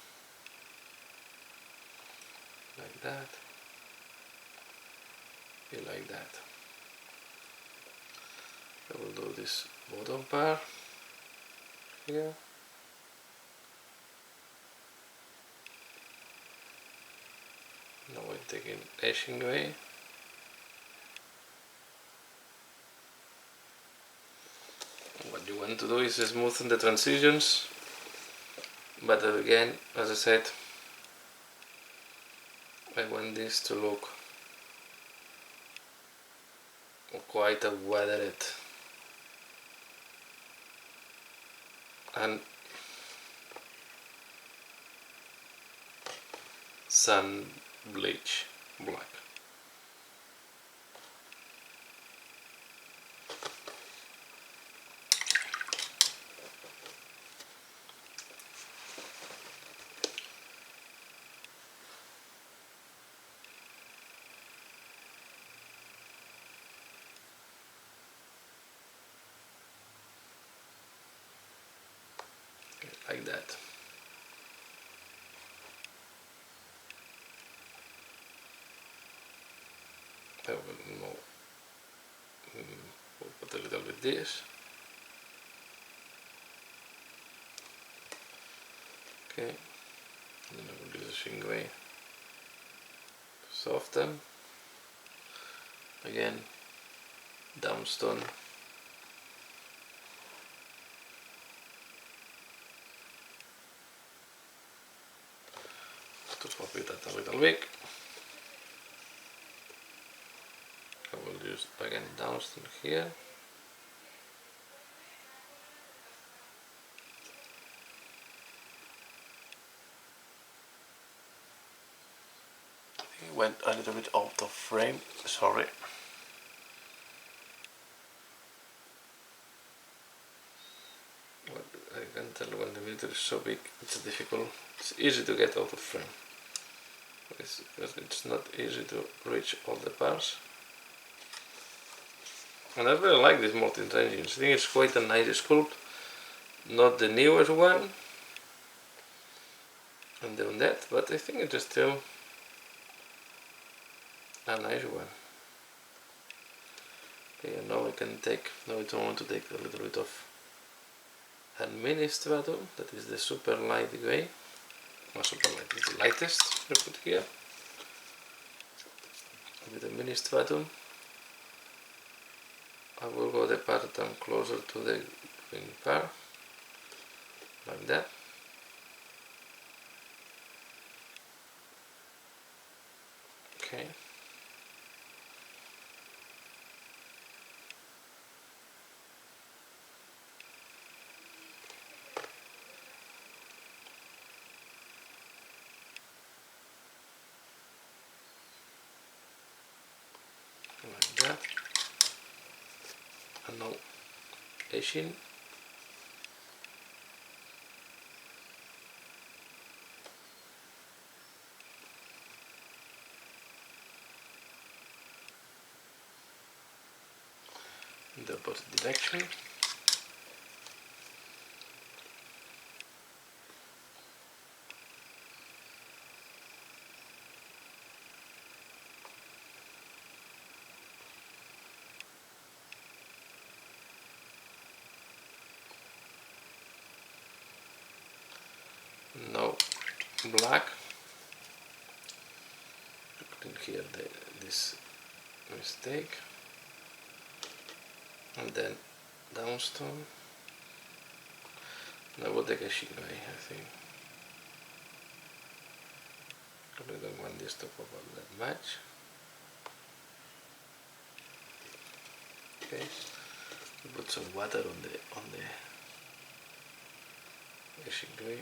like that. I will do this bottom part here. Now I'm taking etching gray. What you want to do is smoothen the transitions, but again, as I said, I want this to look quite a weathered and sun bleach black. Like that. I will now put a little bit this. Okay, and then I will use a sheen gray to soften. Again, downstone. copy that a little bit. I will use again downstream here. It went a little bit out of frame, sorry. Well, I can tell when the video is so big, it's difficult. It's easy to get out of frame. Because it's not easy to reach all the parts. And I really like this Mortis engine. I think it's quite a nice sculpt. Not the newest one. And on that, but I think it's still a nice one. Okay, and now I can take, now I don't want to take a little bit of a mini stratum, that is the super light gray. Not super light, it's the lightest I put here. With the mini stratum, I will go the pattern closer to the green part, like that. Okay. Like that. And now etching. In the opposite direction. Now black. Putting here this mistake, and then downstone. And I will take a sheet gray, I think. I don't want this to pop up that much. Okay, put some water on the sheet gray.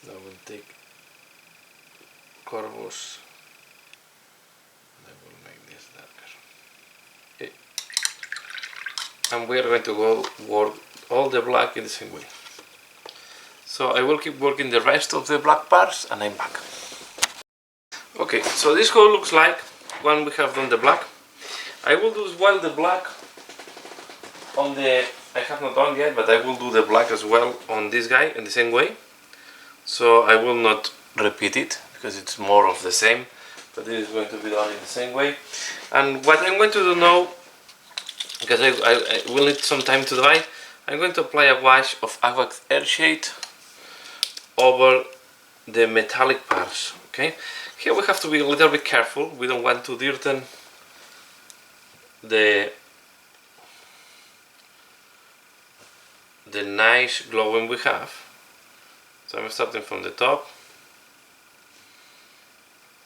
Now we'll take Corvus, and I will make this darker. Okay. And we are going to go work all the black in the same way. So I will keep working the rest of the black parts and I'm back. Okay, so this how it looks like when we have done the black. I will do as well the black on the, I have not done yet, but I will do the black as well on this guy in the same way. So I will not repeat it because it's more of the same, but this is going to be done in the same way. And what I'm going to do now, because I will need some time to dry, I'm going to apply a wash of Aqua Earthshade over the metallic parts. Okay, here we have to be a little bit careful. We don't want to dirten the nice glowing we have. So I'm starting from the top,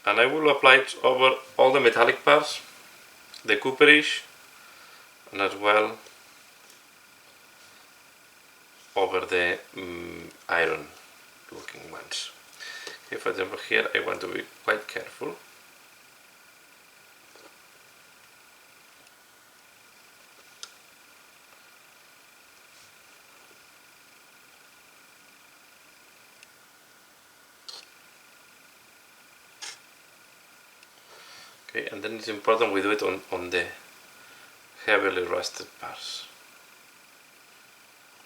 and I will apply it over all the metallic parts, the cooperish, and as well over the iron looking ones. Okay, for example here I want to be quite careful. Okay, and then it's important we do it on the heavily rusted parts.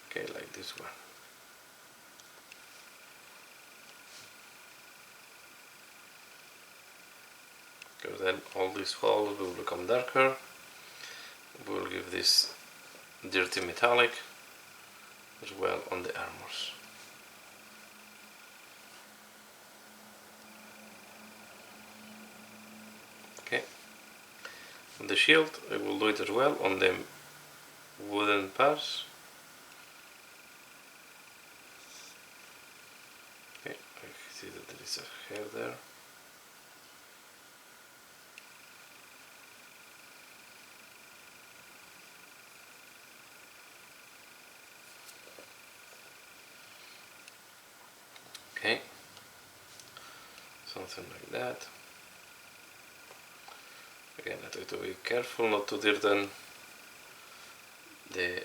Okay, like this one. Because then all these holes will become darker. We will give this dirty metallic as well on the armors. Okay, on the shield I will do it as well on the wooden parts. hair there. Okay, something like that. Again, I try to be careful not to dirten the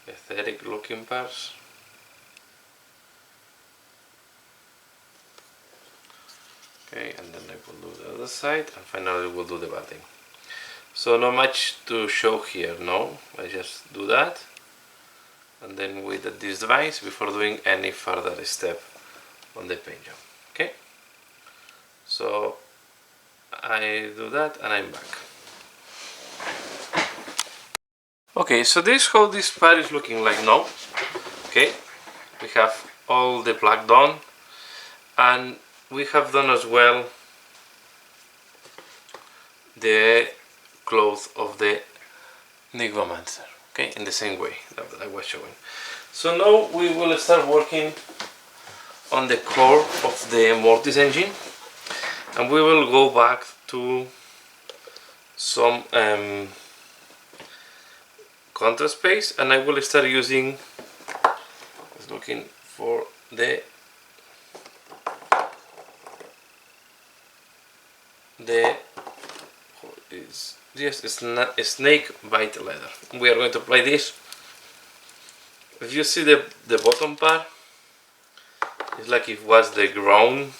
aesthetic looking parts. Okay, and then I will do the other side, and finally we'll do the batting. So not much to show here, no? I just do that, and then wait at this device before doing any further step on the paint job. Okay, so I do that and I'm back. Okay, so this is how this part is looking like now. Okay, we have all the black done, and we have done as well the cloth of the Nigromancer, okay, in the same way that I was showing. So now we will start working on the core of the Mortis engine, and we will go back to some contrast paste, and I will start using, looking for the is just a snake bite leather. We are going to apply this. If you see the bottom part, it's like it was the ground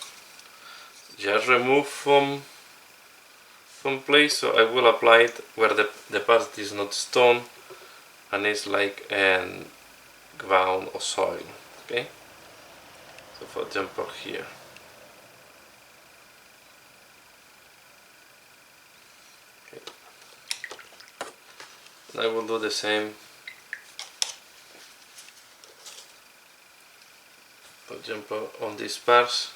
just removed from place, so I will apply it where the part is not stone and it's like ground or soil. Okay, so for example here. Okay. And I will do the same, for example, on these parts.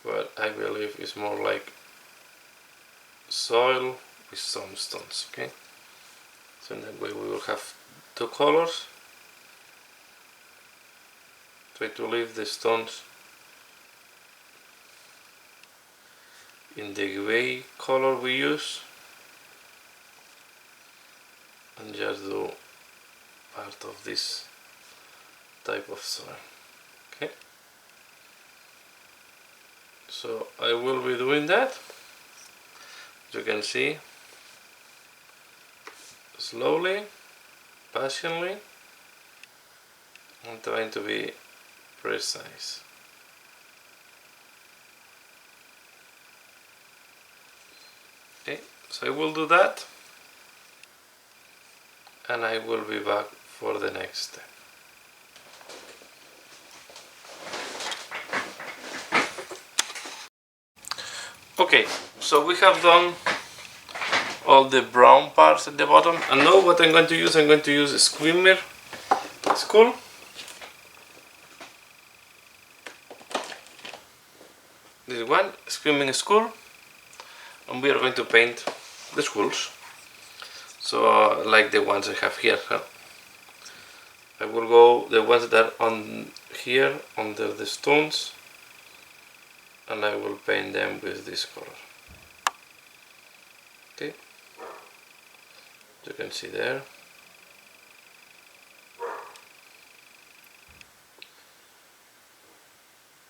What I believe is more like soil with some stones. Okay, so in that way we will have two colors. Try to leave the stones in the gray color we use, and just do part of this type of soil. Okay, so I will be doing that, as you can see, slowly, patiently. I'm trying to be precise. Okay, so I will do that, and I will be back for the next step. Okay, so we have done all the brown parts at the bottom, and now what I'm going to use a skimmer spool. This one, skimming spool, and we are going to paint the skulls. So like the ones I have here. I will go the ones that are on here under the stones, and I will paint them with this color. Okay, you can see there.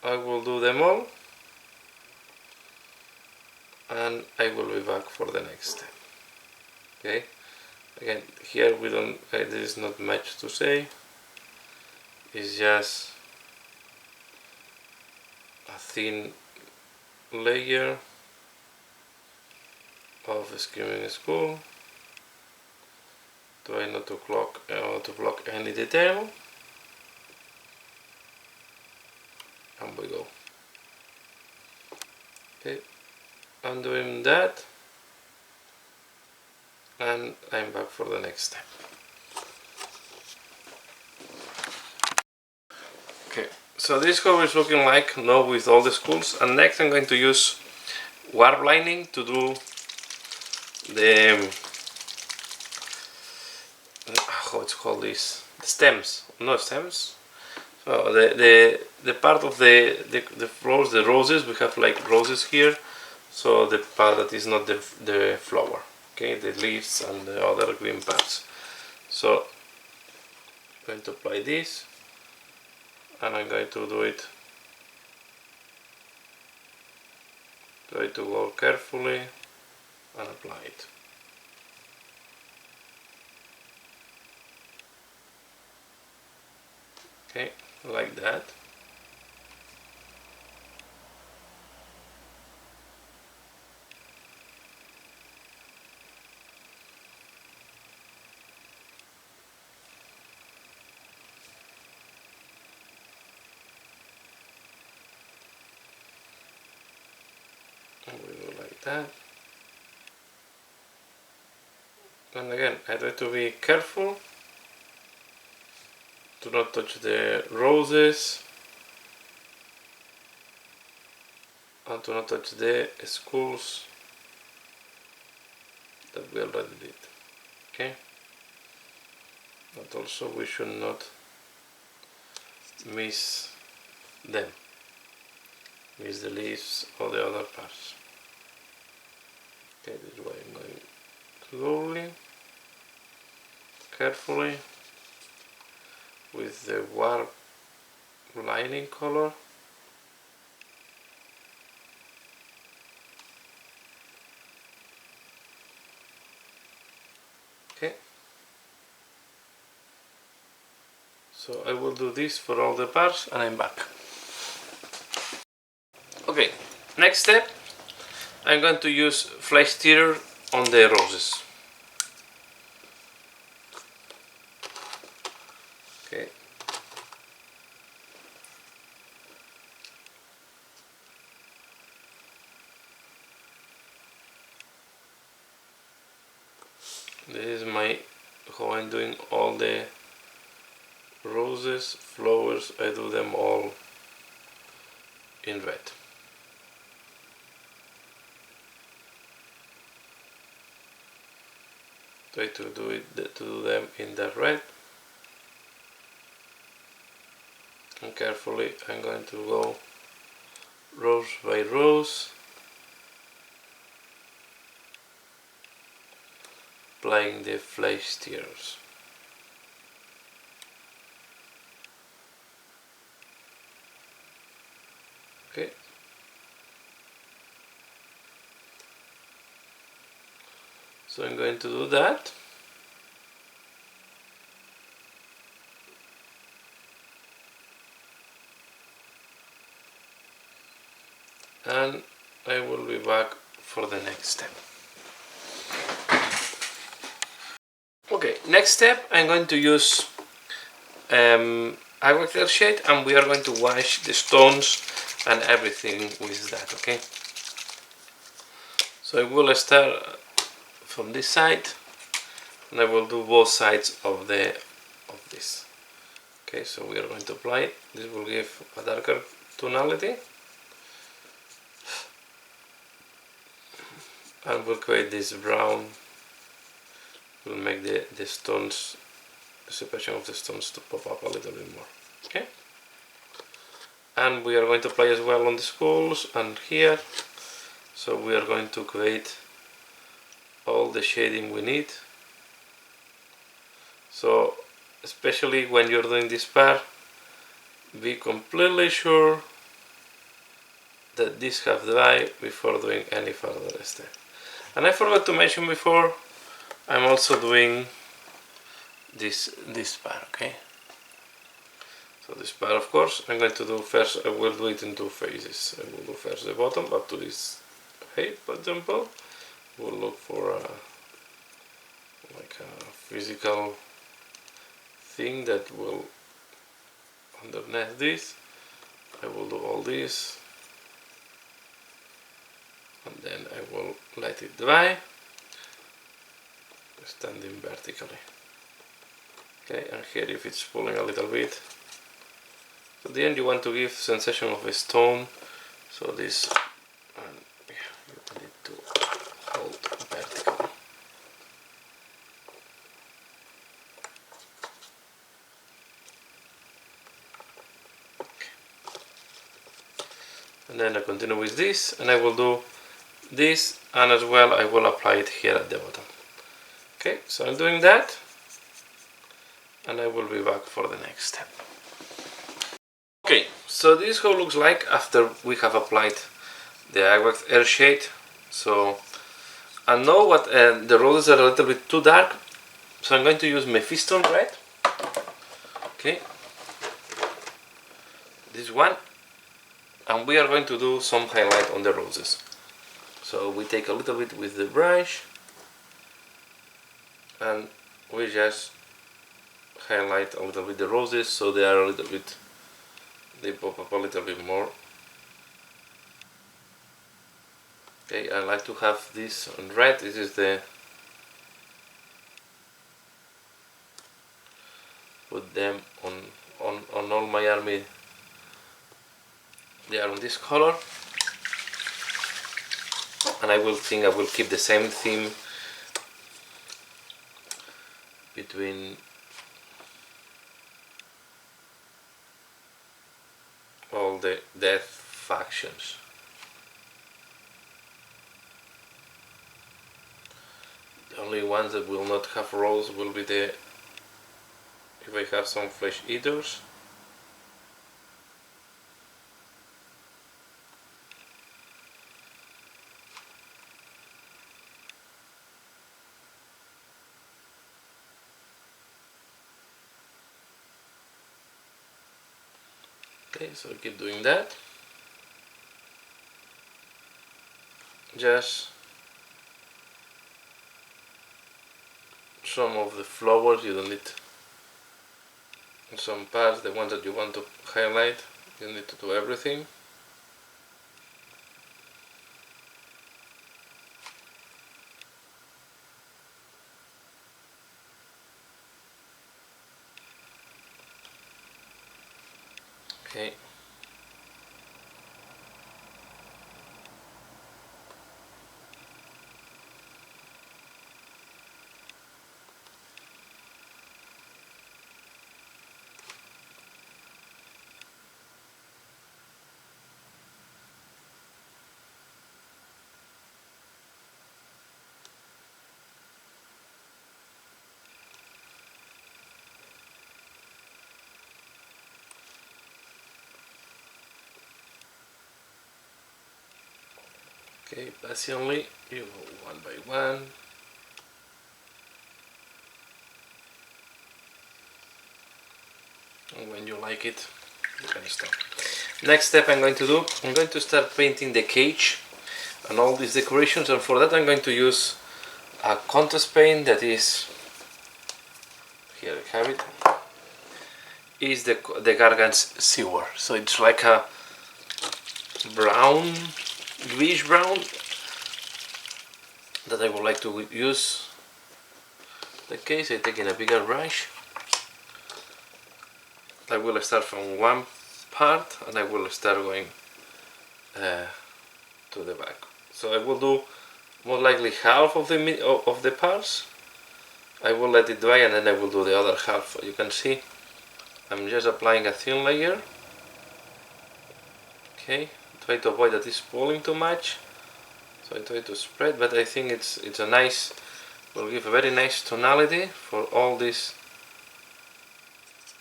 I will do them all, and I will be back for the next step. Okay, again, here we don't, there is not much to say. It's just a thin layer of skimming spool. Try not to block any detail, and we go. Okay, I'm doing that, and I'm back for the next step. Okay, so this is how it's looking like now with all the skulls, and next I'm going to use warp lining to do the how it's called this, the stems, no stems. So the part of the flowers, the roses, we have like roses here. So the part that is not the flower, okay, the leaves and the other green parts. So I'm going to apply this, and I'm going to do it. Try to go carefully and apply it. Okay, like that. And we go like that. And again, I try to be careful to not touch the roses and to not touch the skulls that we already did. Okay? But also we should not miss them, miss the leaves or the other parts. Okay, this way I'm going slowly, carefully, with the warm lining color. Okay, so I will do this for all the parts and I'm back. Okay, next step, I'm going to use fly stirrer on the roses. Okay. This is how I'm doing all the roses, flowers. I do them all in red. Try to do them in the red. And carefully I'm going to go rose by rose, applying the fly stirrers. Okay. So I'm going to do that. And I will be back for the next step. Okay, next step I'm going to use agriculture shade, and we are going to wash the stones and everything with that. Okay, so I will start from this side and I will do both sides of this. Okay, so we are going to apply it. This will give a darker tonality and will create this brown. Will make the stones, the separation of the stones, to pop up a little bit more. Okay, and we are going to apply as well on the skulls and here. So we are going to create all the shading we need. So especially when you're doing this part, be completely sure that this have dry before doing any further step. And I forgot to mention before, I'm also doing this part. Okay, so this part, of course, I'm going to do first. I will do it in two phases. I will do first the bottom up to this height, for example. We'll look for like a physical thing that will underneath this. I will do all this and then I will let it dry, standing vertically. Okay, and here if it's pulling a little bit, at the end you want to give sensation of a stone, so this you need to hold vertically. and then I continue with this, and I will do this, and as well I will apply it here at the bottom. Okay, so I'm doing that, and I will be back for the next step. Okay, so this is how it looks like after we have applied the Agwax air shade. So I know what the roses are a little bit too dark, so I'm going to use Mephiston red. Okay, this one, and we are going to do some highlight on the roses. So we take a little bit with the brush, and we just highlight a little bit the roses so they are a little bit, they pop up a little bit more. Okay, I like to have this on red. This is the, put them on all my army. They are on this color, and I will keep the same theme between all the death factions. The only ones that will not have rolls will be the, if I have some flesh eaters. Okay, so I keep doing that. Just some of the flowers, you don't need some parts, the ones that you want to highlight, you need to do everything. Okay. Okay, patiently, you go one by one. And when you like it, you can stop. Next step I'm going to start painting the cage and all these decorations, and for that I'm going to use a contrast paint that is, here I have it, is the Gargant's Sewer. So it's like a brown, greenish brown, that I would like to use. In the case, I take in a bigger brush. I will start from one part and I will start going to the back. So I will do most likely half of the parts. I will let it dry and then I will do the other half. You can see I'm just applying a thin layer. Okay, try to avoid that it's pulling too much. So I try to spread, but I think it's a nice, will give a very nice tonality for all this.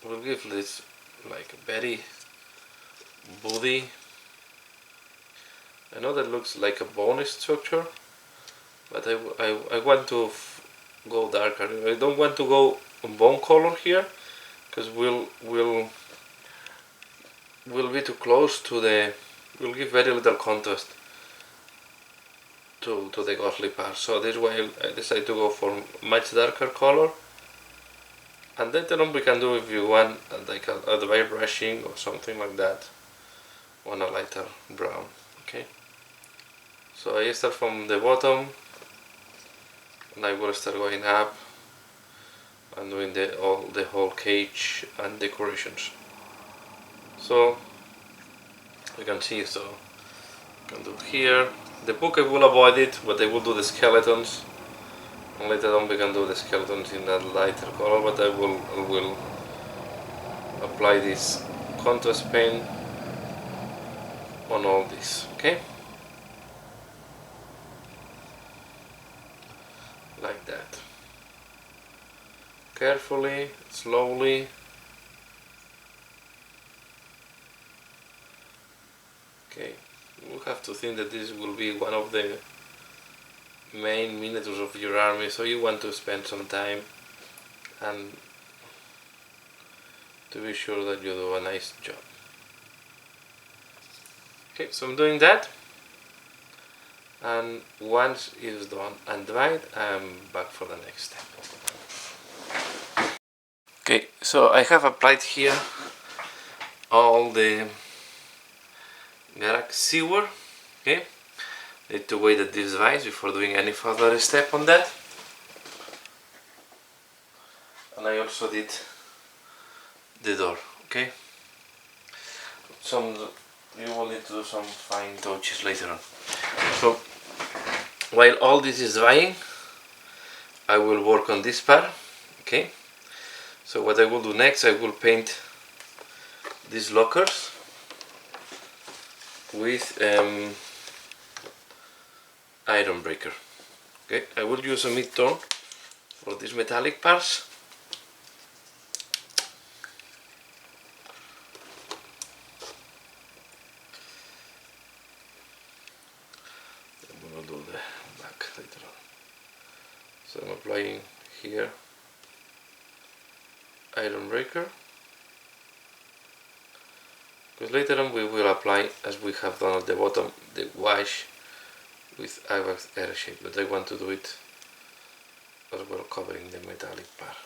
Will give this like a very body. I know that looks like a bone structure, but I want to go darker. I don't want to go bone color here, because we'll be too close to the, will give very little contrast to the ghostly part. So this way I decided to go for much darker color, and later on we can do, if you want, like a dry brushing or something like that on a lighter brown. Okay, so I start from the bottom and I will start going up and doing the whole cage and decorations. So you can see, so I can do here. The book I will avoid it, but I will do the skeletons, and later on we can do the skeletons in that lighter color, but I will apply this contrast paint on all this, okay? Like that. Carefully, slowly. Okay, we have to think that this will be one of the main miniatures of your army, so you want to spend some time and to be sure that you do a nice job. Okay, so I'm doing that, and once it's done and dried, I'm back for the next step. Okay, so I have applied here all the Garak seaweed. Okay, need to wait that this dries before doing any further step on that. And I also did the door. Okay, you will need to do some fine touches later on. So while all this is drying, I will work on this part. Okay, so what I will do next, I will paint these lockers with iron breaker. Okay, I will use a mid-tone for these metallic parts. I'm gonna do the back later on. So I'm applying here iron breaker, because later on we will apply, as we have done at the bottom, the wash with Agax air shape, but I want to do it as well, covering the metallic part.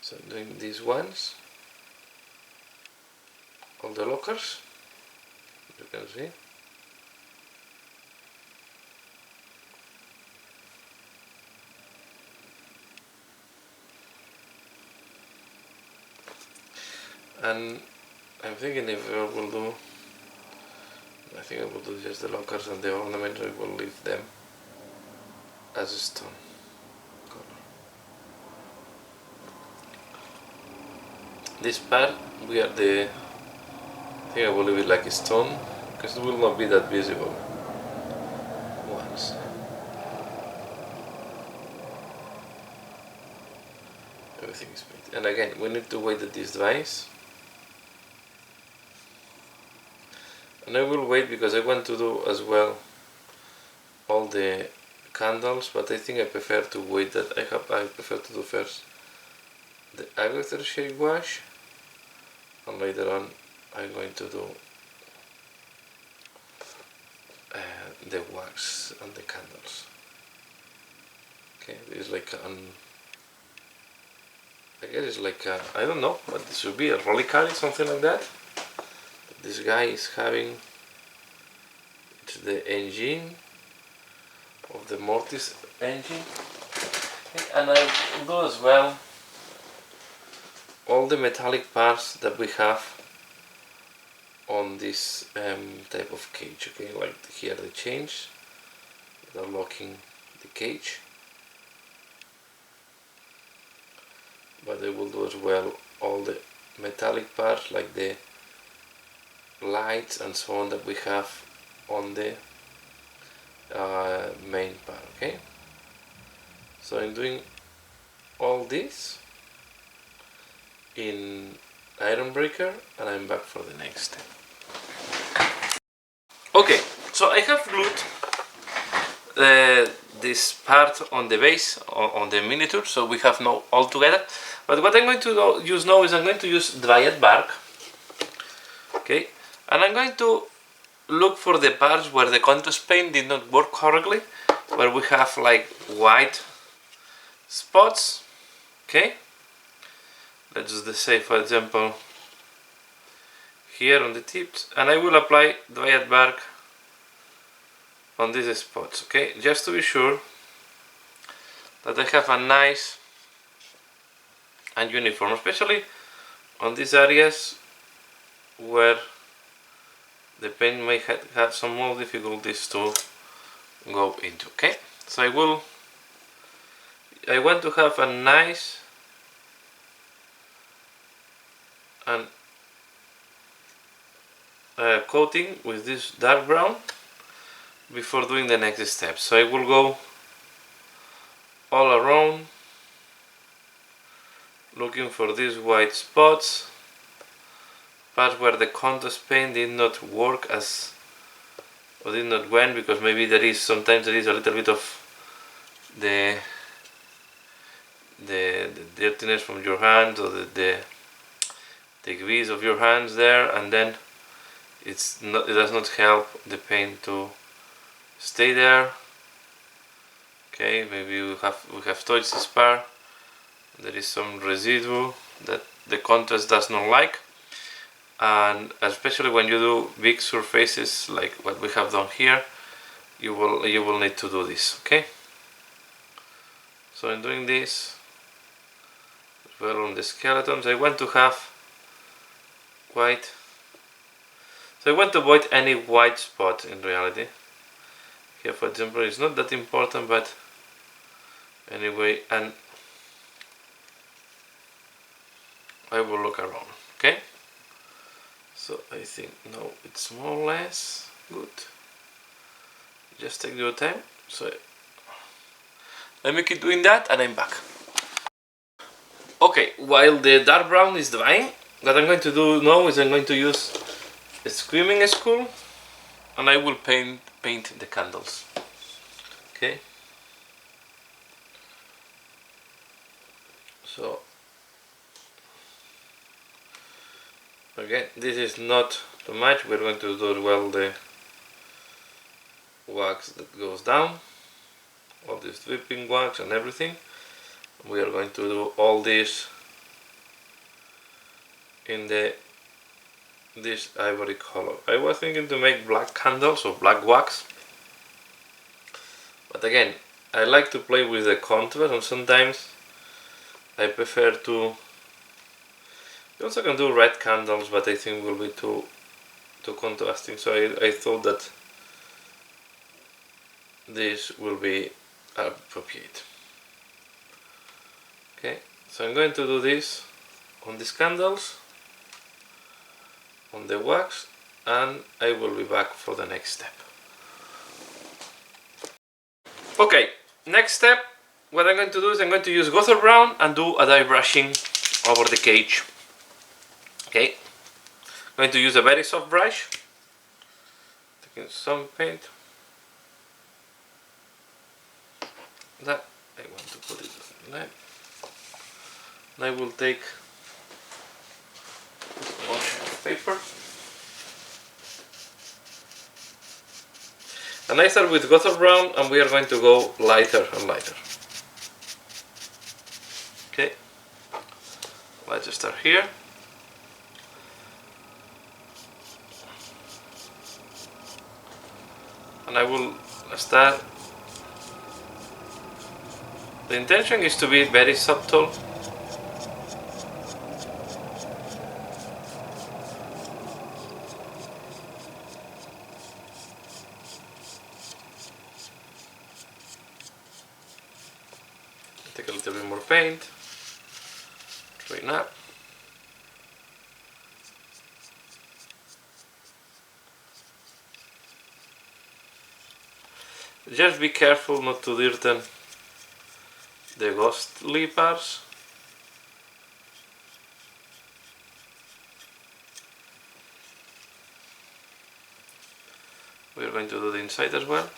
So I'm doing these ones, all the lockers, you can see. And I'm thinking if I will do, I think I will do just the lockers, and the ornaments I will leave them as a stone color. This part, I think I will leave it like a stone, because it will not be that visible once. Everything is painted. And again, we need to wait that this dries. And I will wait because I want to do as well all the candles, but I think I prefer to wait that I prefer to do first the Agax shade wash, and later on I'm going to do the wax and the candles. Okay, this is like I guess it's like I don't know, but this should be a reliquary, something like that. This guy is having, it's the engine of the Mortis engine. Okay, and I will do as well all the metallic parts that we have on this type of cage. Okay, like here the chains that are locking the cage, but I will do as well all the metallic parts like the lights and so on that we have on the main part. Okay, so I'm doing all this in iron breaker, and I'm back for the next step. Okay, so I have glued this part on the base, on the miniature, so we have now all together. But what I'm going to use now is I'm going to use dried bark. Okay, and I'm going to look for the parts where the contrast paint did not work correctly, where we have like white spots. Okay, let's just say, for example, here on the tips, and I will apply dried bark on these spots. Okay, just to be sure that I have a nice and uniform, especially on these areas where the paint may have some more difficulties to go into. Okay, so I want to have a nice and coating with this dark brown before doing the next step. So I will go all around looking for these white spots, parts where the contrast paint did not work as, or did not went, because maybe sometimes there is a little bit of the dirtiness from your hands, or the grease of your hands there, and then it does not help the paint to stay there. Okay, maybe we have touched this part, there is some residue that the contrast does not like, and especially when you do big surfaces like what we have done here, you will need to do this. Okay, so in doing this as well on the skeletons, I want to have white, so I want to avoid any white spot in reality. Here for example it's not that important, but anyway, and I will look around. Okay, so I think now it's more or less good. Just take your time. So let me keep doing that and I'm back. Okay, while the dark brown is drying, what I'm going to do now is I'm going to use a Screaming Skull, and I will paint the candles. Okay, so again, this is not too much. We're going to do well the wax that goes down, all this dripping wax and everything. We are going to do all this in this ivory color. I was thinking to make black candles or black wax, but again, I like to play with the contrast, and sometimes I prefer to. You also can do red candles, but I think will be too contrasting. So I thought that this will be appropriate. Okay, so I'm going to do this on these candles, on the wax, and I will be back for the next step. Okay, next step, what I'm going to do is I'm going to use Gothard Brown and do a dye brushing over the cage. Okay, I'm going to use a very soft brush, taking some paint. That I want to put it on there. And I will take one sheet of paper, and I start with Gothard Brown, and we are going to go lighter and lighter. Okay, let's just start here. And I will start. The intention is to be very subtle. Take a little bit more paint. Straighten up. Just be careful not to dirten the ghostly parts. We are going to do the inside as well.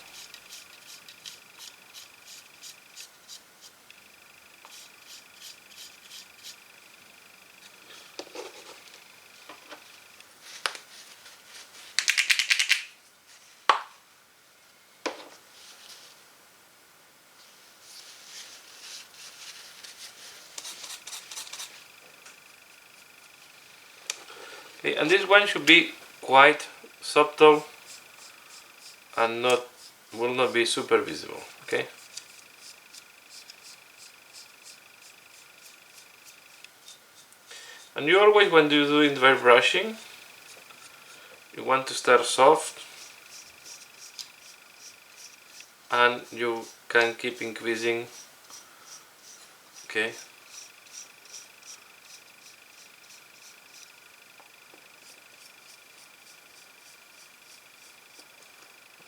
Okay, and this one should be quite subtle and will not be super visible. Okay. And you always, when you're doing dry brushing, you want to start soft, and you can keep increasing. Okay.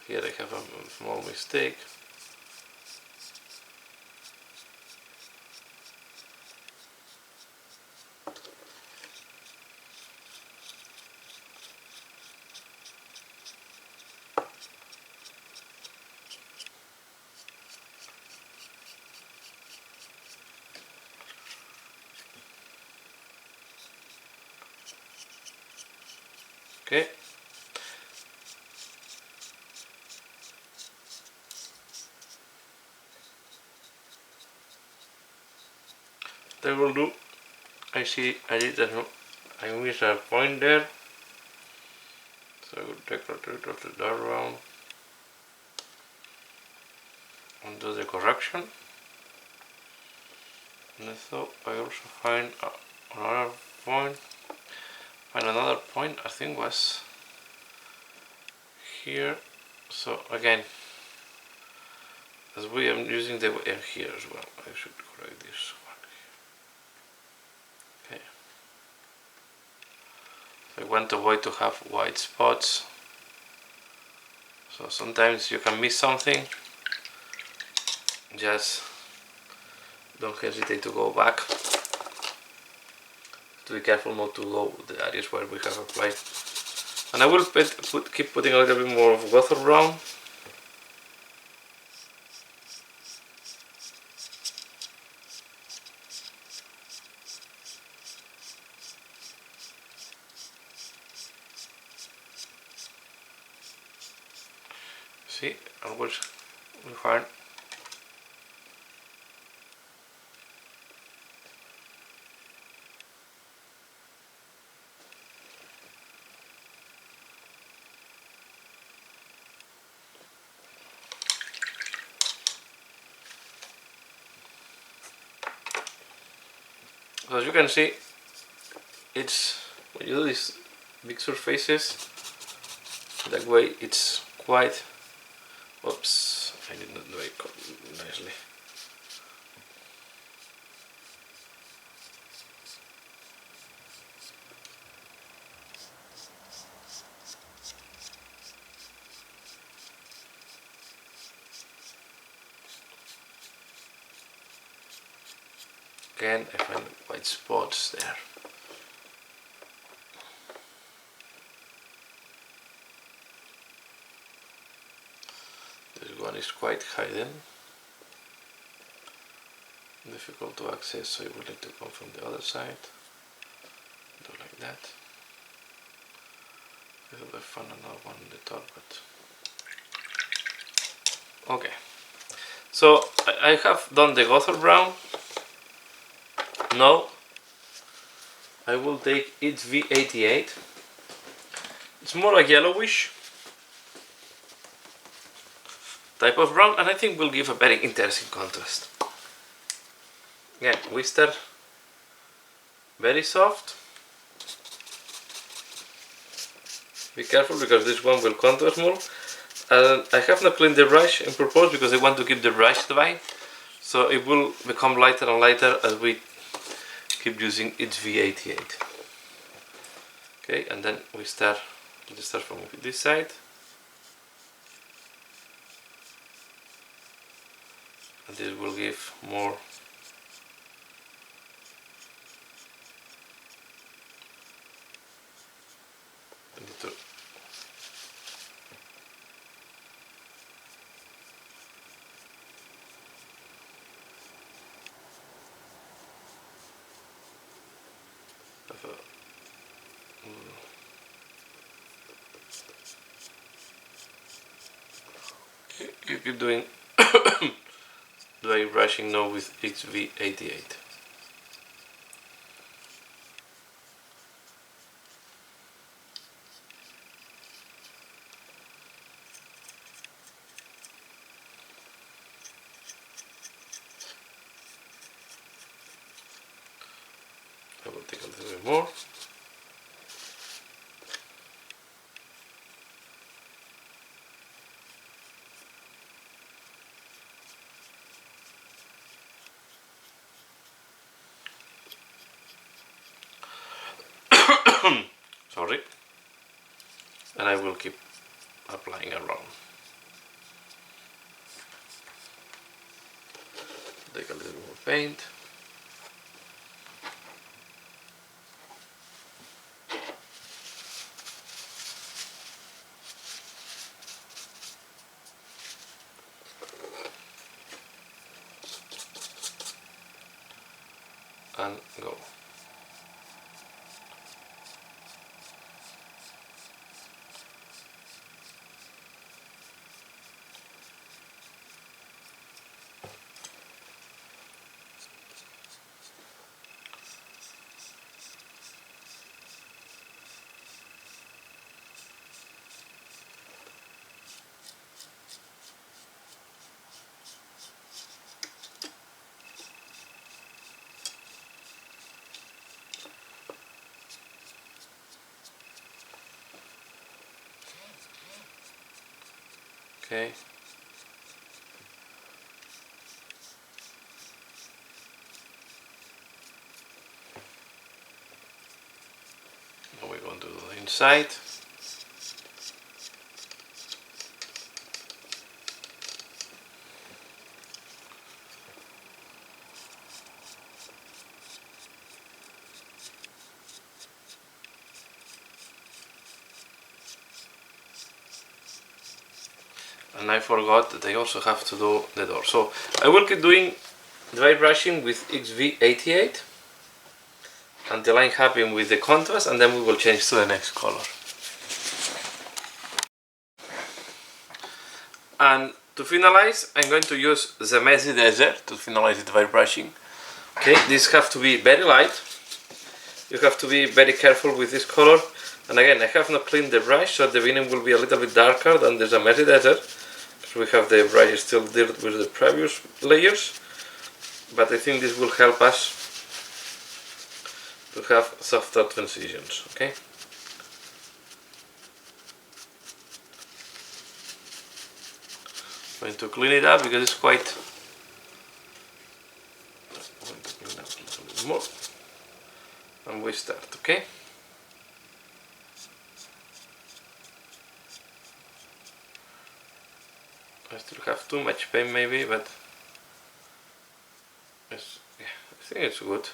Here I have a small mistake. Okay. That will do. I see I missed a point there. So I will take that around and do the correction. And so I also find another point. And another point I think was here. So again, as we am using the air here as well, I should correct this one here. Okay. So I want to avoid to have white spots. So sometimes you can miss something. Just don't hesitate to go back. To be careful not to go the areas where we have applied. And I will keep putting a little bit more of Gother brown. See, always we find so as you can see, it's when you do these big surfaces that way it's quite. Oops, I did not do it nicely. Again, I find white spots there. This one is quite hidden, difficult to access, so you will need to come from the other side. Do like that. I thought I found another one on the top, but okay. So I have done the Gother brown. Now I will take its V88. It's more like yellowish type of brown, and I think will give a very interesting contrast. Again, we start very soft. Be careful because this one will contrast more. And I have not cleaned the brush in purpose because I want to keep the brush dry, so it will become lighter and lighter as we keep using its V88. Okay, and then let's start from this side. And this will give more you keep doing dry brushing now with its V88. I will take a little bit more. Sorry. And I will keep applying around. take a little more paint. And go. Okay. Now we're going to do the inside. And I forgot that I also have to do the door. So I will keep doing dry brushing with XV88 until I'm happy with the contrast, and then we will change to the next color. And to finalize, I'm going to use the Messy Desert to finalize the dry brushing. Okay, this have to be very light. You have to be very careful with this color. And again, I have not cleaned the brush, so the beginning will be a little bit darker than the Messy Desert. We have the brush still dirt with the previous layers, but I think this will help us to have softer transitions. Okay. I'm going to clean it up because it's quite. I'm going to clean up a little bit more, and we start. Okay. I still have too much paint maybe, but yeah, I think it's good.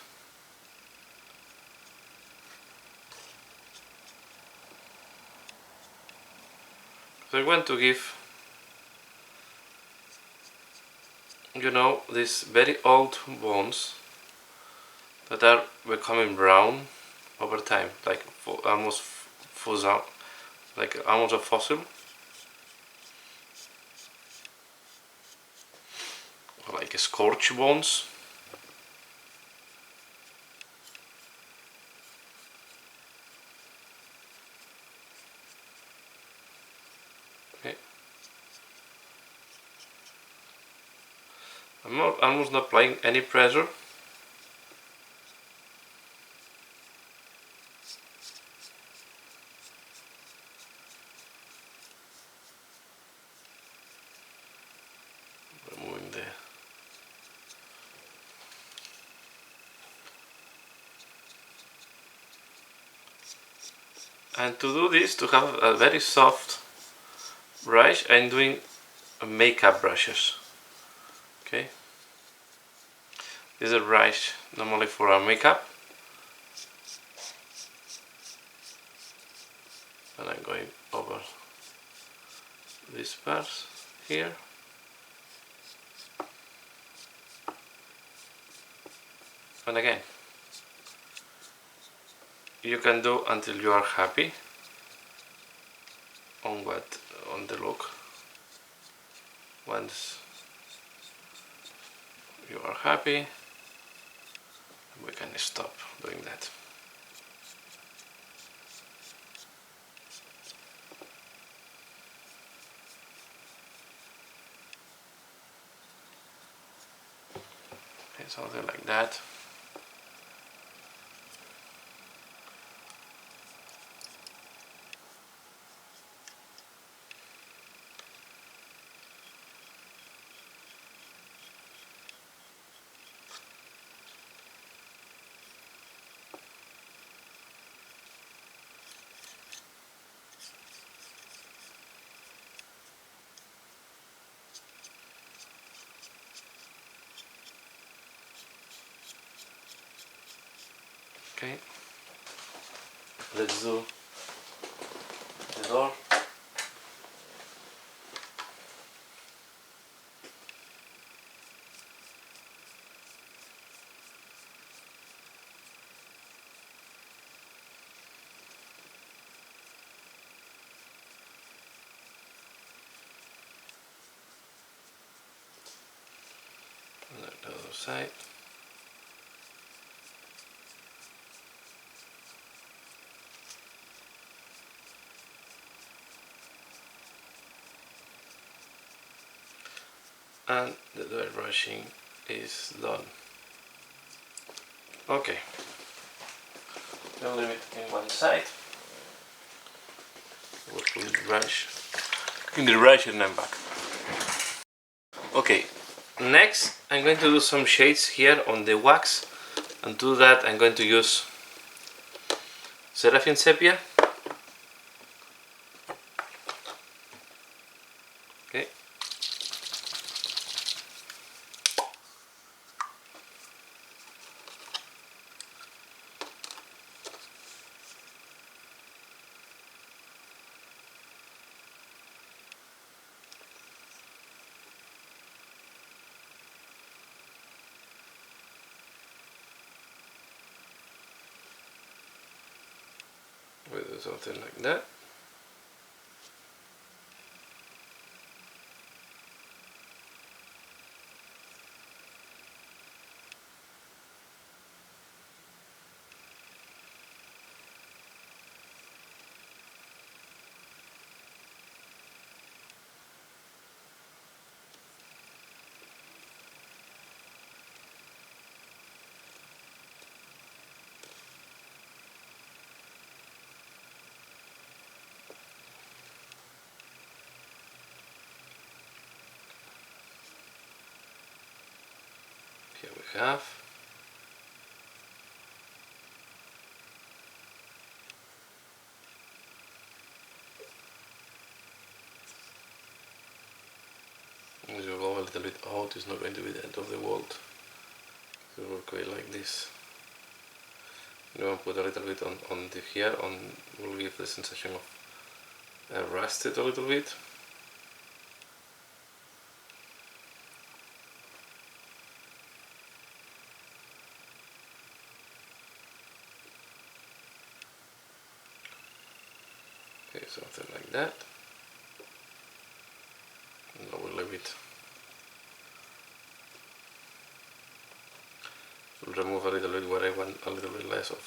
So I want to give, you know, these very old bones that are becoming brown over time, like almost fossil, like almost a fossil. Like scorch bones. Okay. I'm almost not applying any pressure. Removing the and to do this, to have a very soft brush, I'm doing makeup brushes. Okay, this is a brush normally for our makeup, and I'm going over these parts here. And again, you can do until you are happy on the look. Once you are happy, we can stop doing that. Okay, something like that. Okay, let's do the door. And the other side. And the dry brushing is done. Okay, we'll leave it in one side. We'll clean the brush. Clean the brush and I'm back. Okay, next I'm going to do some shades here on the wax, and to do that I'm going to use Seraphim Sepia. Okay. We'll do something like that. Here we have. As you go a little bit out, it's not going to be the end of the world. So we'll go like this. You want to put a little bit on the here, will give the sensation of rusted a little bit. Okay, something like that. And I will leave it. We'll remove a little bit where I want a little bit less of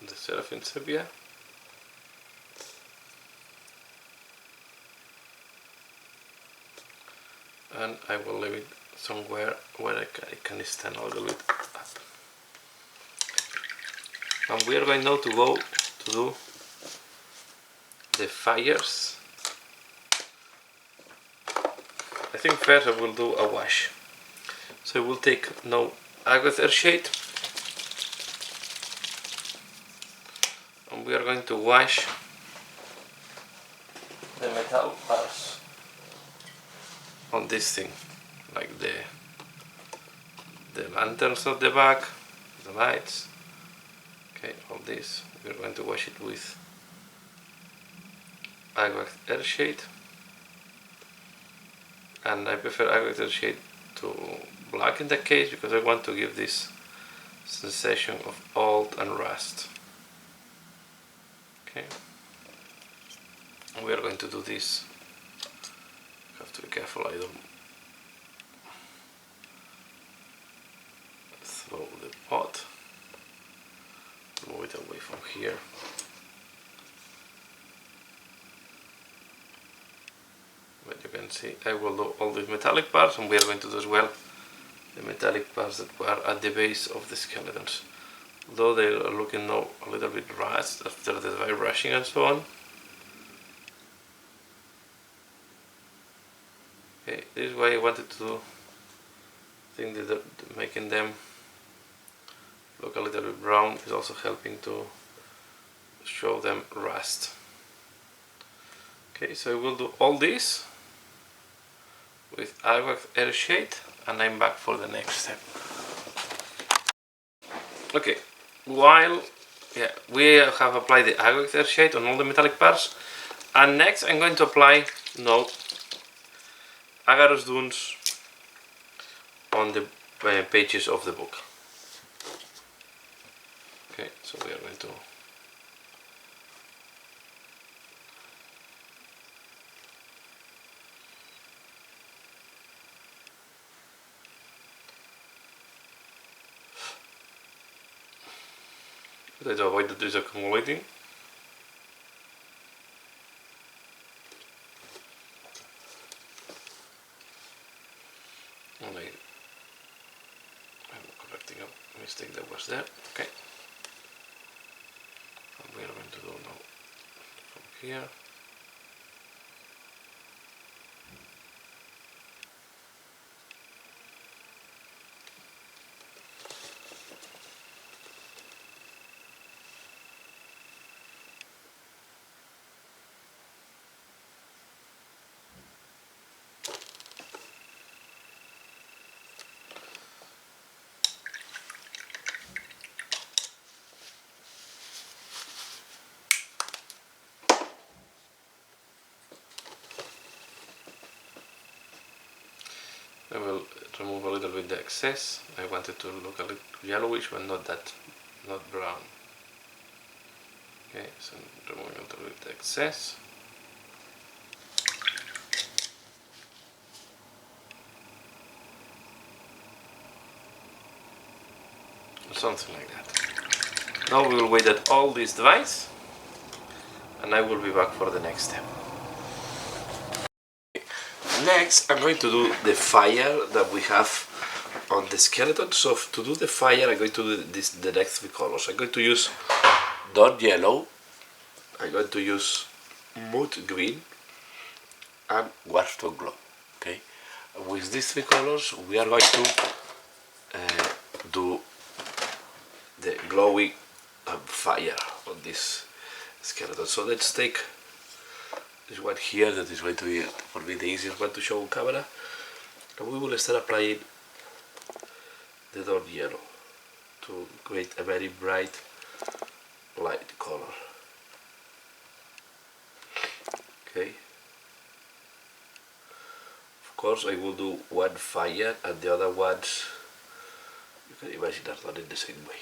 the Seraphim Sepia. And I will leave it somewhere where I can stand a little bit up. And we are going now to go to do the fires. I think first I will do a wash. So I will take now Aqueous Earthshade, and we are going to wash the metal parts on this thing, like the lanterns at the back, the lights. Okay, all this we are going to wash it with Aqueous Earthshade, and I prefer Aqueous Earthshade to black in the case because I want to give this sensation of old and rust. Okay, and we are going to do this. Have to be careful I don't throw the pot. Move it away from here. But you can see I will do all these metallic parts, and we are going to do as well the metallic parts that were at the base of the skeletons. Though they are looking now a little bit rust after the dry brushing and so on. Okay, this is why I wanted to do. I think that making them look a little bit brown is also helping to show them rust. Okay, so I will do all this with Aqueous Earthshade, and I'm back for the next step. Okay, while we have applied the agar shade on all the metallic parts, and next I'm going to apply agarose dunes on the pages of the book. Okay, so we are going to try to avoid that this accumulating. And I'm correcting a mistake that was there. Okay. And we are going to do now from here. I will remove a little bit the excess. I want it to look a little yellowish, but not brown. Okay, so removing a little bit the excess. Or something like that. Now we will wait at all this dries, and I will be back for the next step. Next, I'm going to do the fire that we have on the skeleton. So to do the fire, I'm going to do the next three colors. I'm going to use dark yellow, I'm going to use mood green, and warstone glow. Okay, with these three colors, we are going to do the glowing fire on this skeleton. So let's take this one here, that is going to be for me the easiest one to show on camera, and we will start applying the dark yellow to create a very bright light color. Okay, of course I will do one fire and the other ones you can imagine are done in the same way.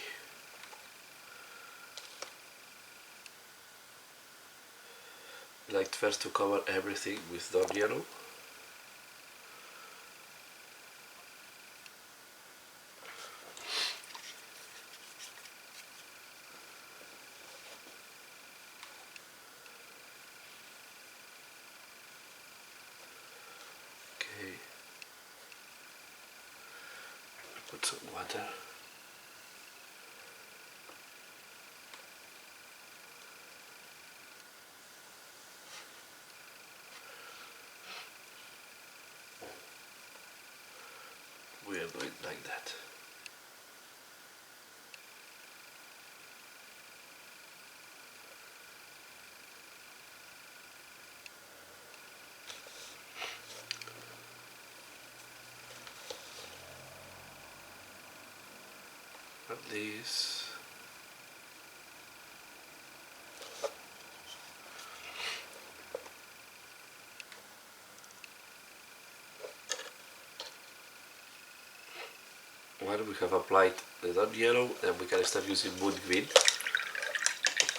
I like first to cover everything with dark yellow. Okay, put some water. We are going like that. Like this. When we have applied the dark yellow, then we can start using mood green.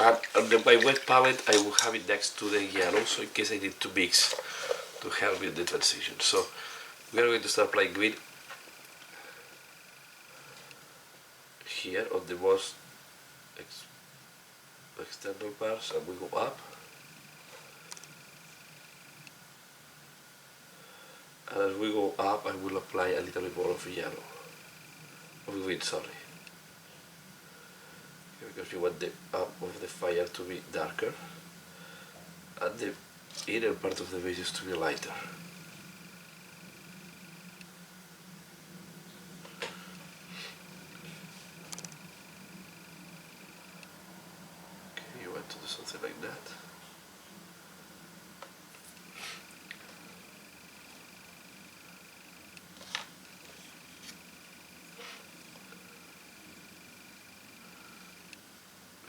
And on my wet palette, I will have it next to the yellow, so in case I need to mix to help with the transition. So we are going to start applying green here on the most external parts, and we go up. And as we go up, I will apply a little bit more of yellow. Of green, sorry. Because you want the up of the fire to be darker and the inner part of the bases to be lighter. Okay, you want to do something like that.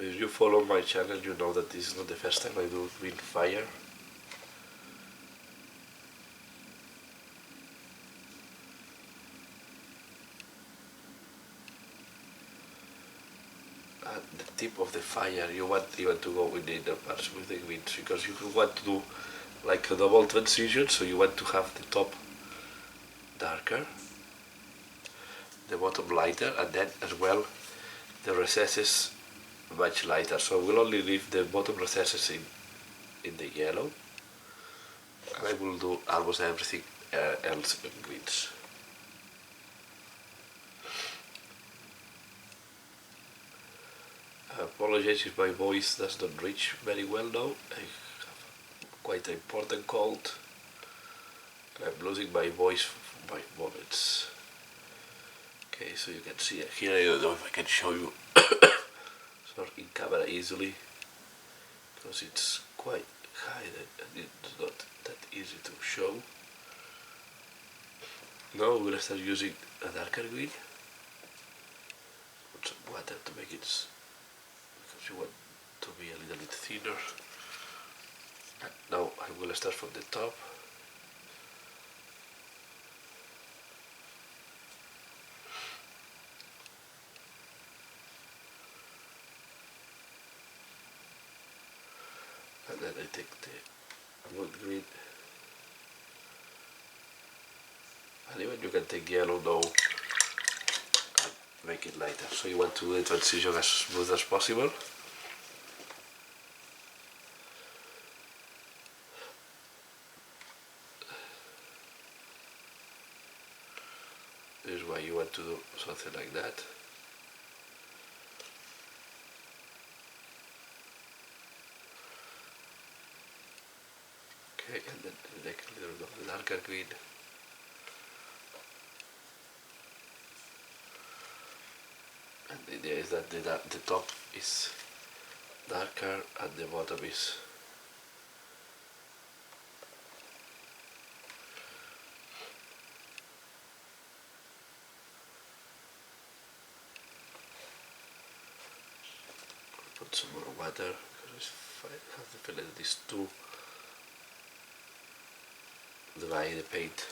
If you follow my channel, you know that this is not the first time I do green fire. At the tip of the fire, you want even to go in the inner parts with the greens, because you want to do like a double transition, so you want to have the top darker, the bottom lighter, and then as well the recesses much lighter. So we'll only leave the bottom recesses in the yellow, and I will do almost everything else in greens. Apologize if my voice does not reach very well now. I have quite an important cold. I'm losing my voice by moments. Okay, so you can see it here. I don't know if I can show you sort of in camera easily, because it's quite high and it's not that easy to show. Now we'll start using a darker green. Put some water to make it, because you want to be a little bit thinner. And now I will start from the top. And then I take the wood green, and even you can take yellow now and make it lighter. So you want to do the transition as smooth as possible. This is why you want to do something like that. Okay, and then take a little bit of the darker green. And the idea is that the top is darker and the bottom is put some more water, because I have the feeling that it's too dry, the paint.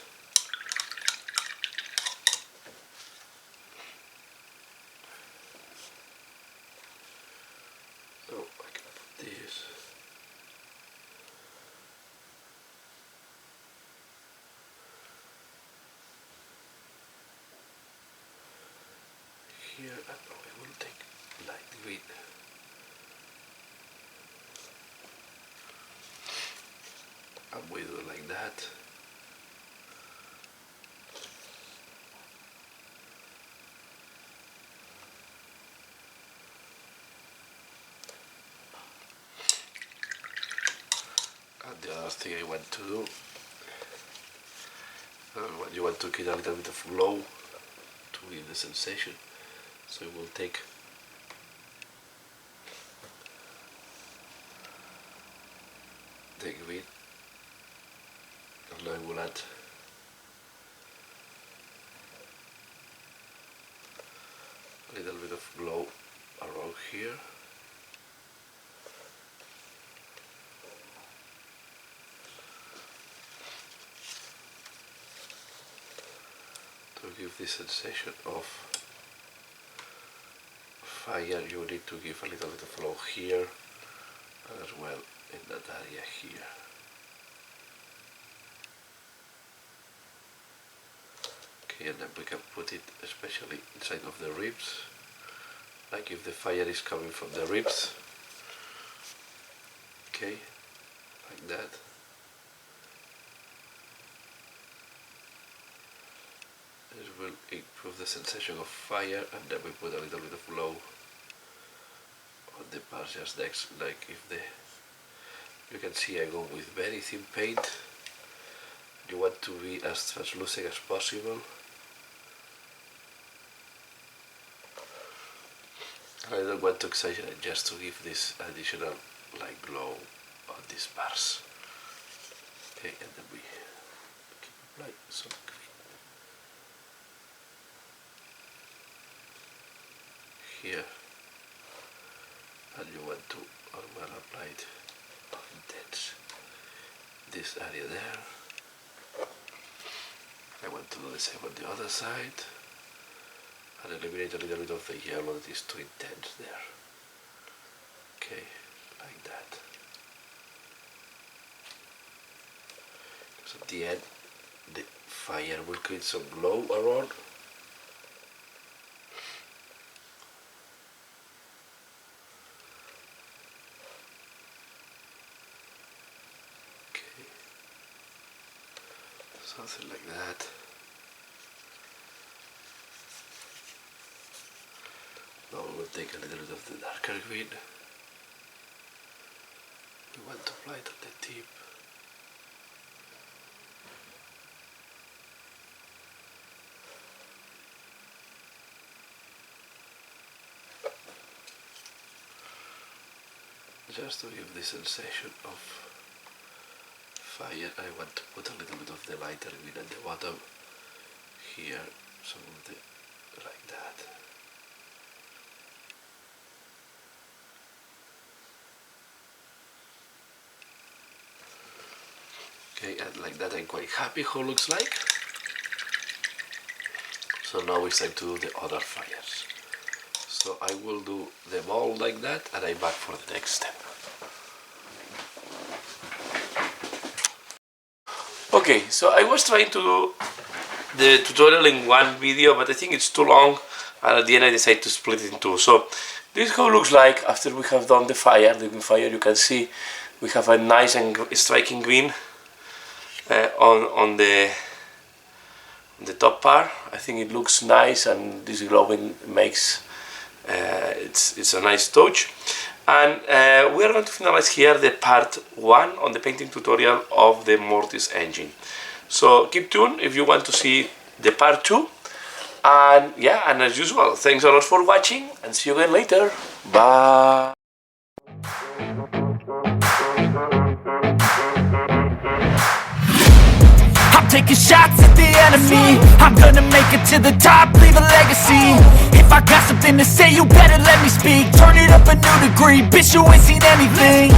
Oh, I can put this. Here, and now I will take light green. And we do it like that. And the other thing I want to do, you want to get a little bit of glow to give the sensation. So we will take the green, and now I will add a little bit of glow around here. To give this sensation of fire, you need to give a little bit of glow here, and as well in that area here. Okay, and then we can put it especially inside of the ribs, like if the fire is coming from the ribs. Okay, like that. This will improve the sensation of fire, and then we put a little bit of glow on the parts just next, like if you can see I go with very thin paint. You want to be as translucent as possible. I don't want to exaggerate, just to give this additional like glow on these parts. Okay, and then we keep applying some here, and to well applied intense this area there. I want to do the same on the other side and eliminate a little bit of the yellow that is too intense there. Okay, like that. So at the end the fire will create some glow around. Okay, something like that. Now we'll take a little bit of the darker green. We want to apply it at the tip. Just to give the sensation of fire, I want to put a little bit of the lighter green at the bottom here, some of the, like that. Okay, and like that I'm quite happy how it looks like. So now it's time to do the other fires. So I will do the ball like that and I'm back for the next step. Okay, so I was trying to do the tutorial in one video, but I think it's too long, and at the end I decided to split it in two. So this is how it looks like after we have done the fire. The green fire, you can see we have a nice and striking green on the top part. I think it looks nice, and this glowing makes it's a nice touch. And we are going to finalize here the part 1 on the painting tutorial of the Mortis engine. So keep tuned if you want to see the part 2. And yeah, and as usual, thanks a lot for watching and see you again later. Bye. Taking shots at the enemy, I'm gonna make it to the top, leave a legacy. If I got something to say, you better let me speak. Turn it up a new degree, bitch, you ain't seen anything.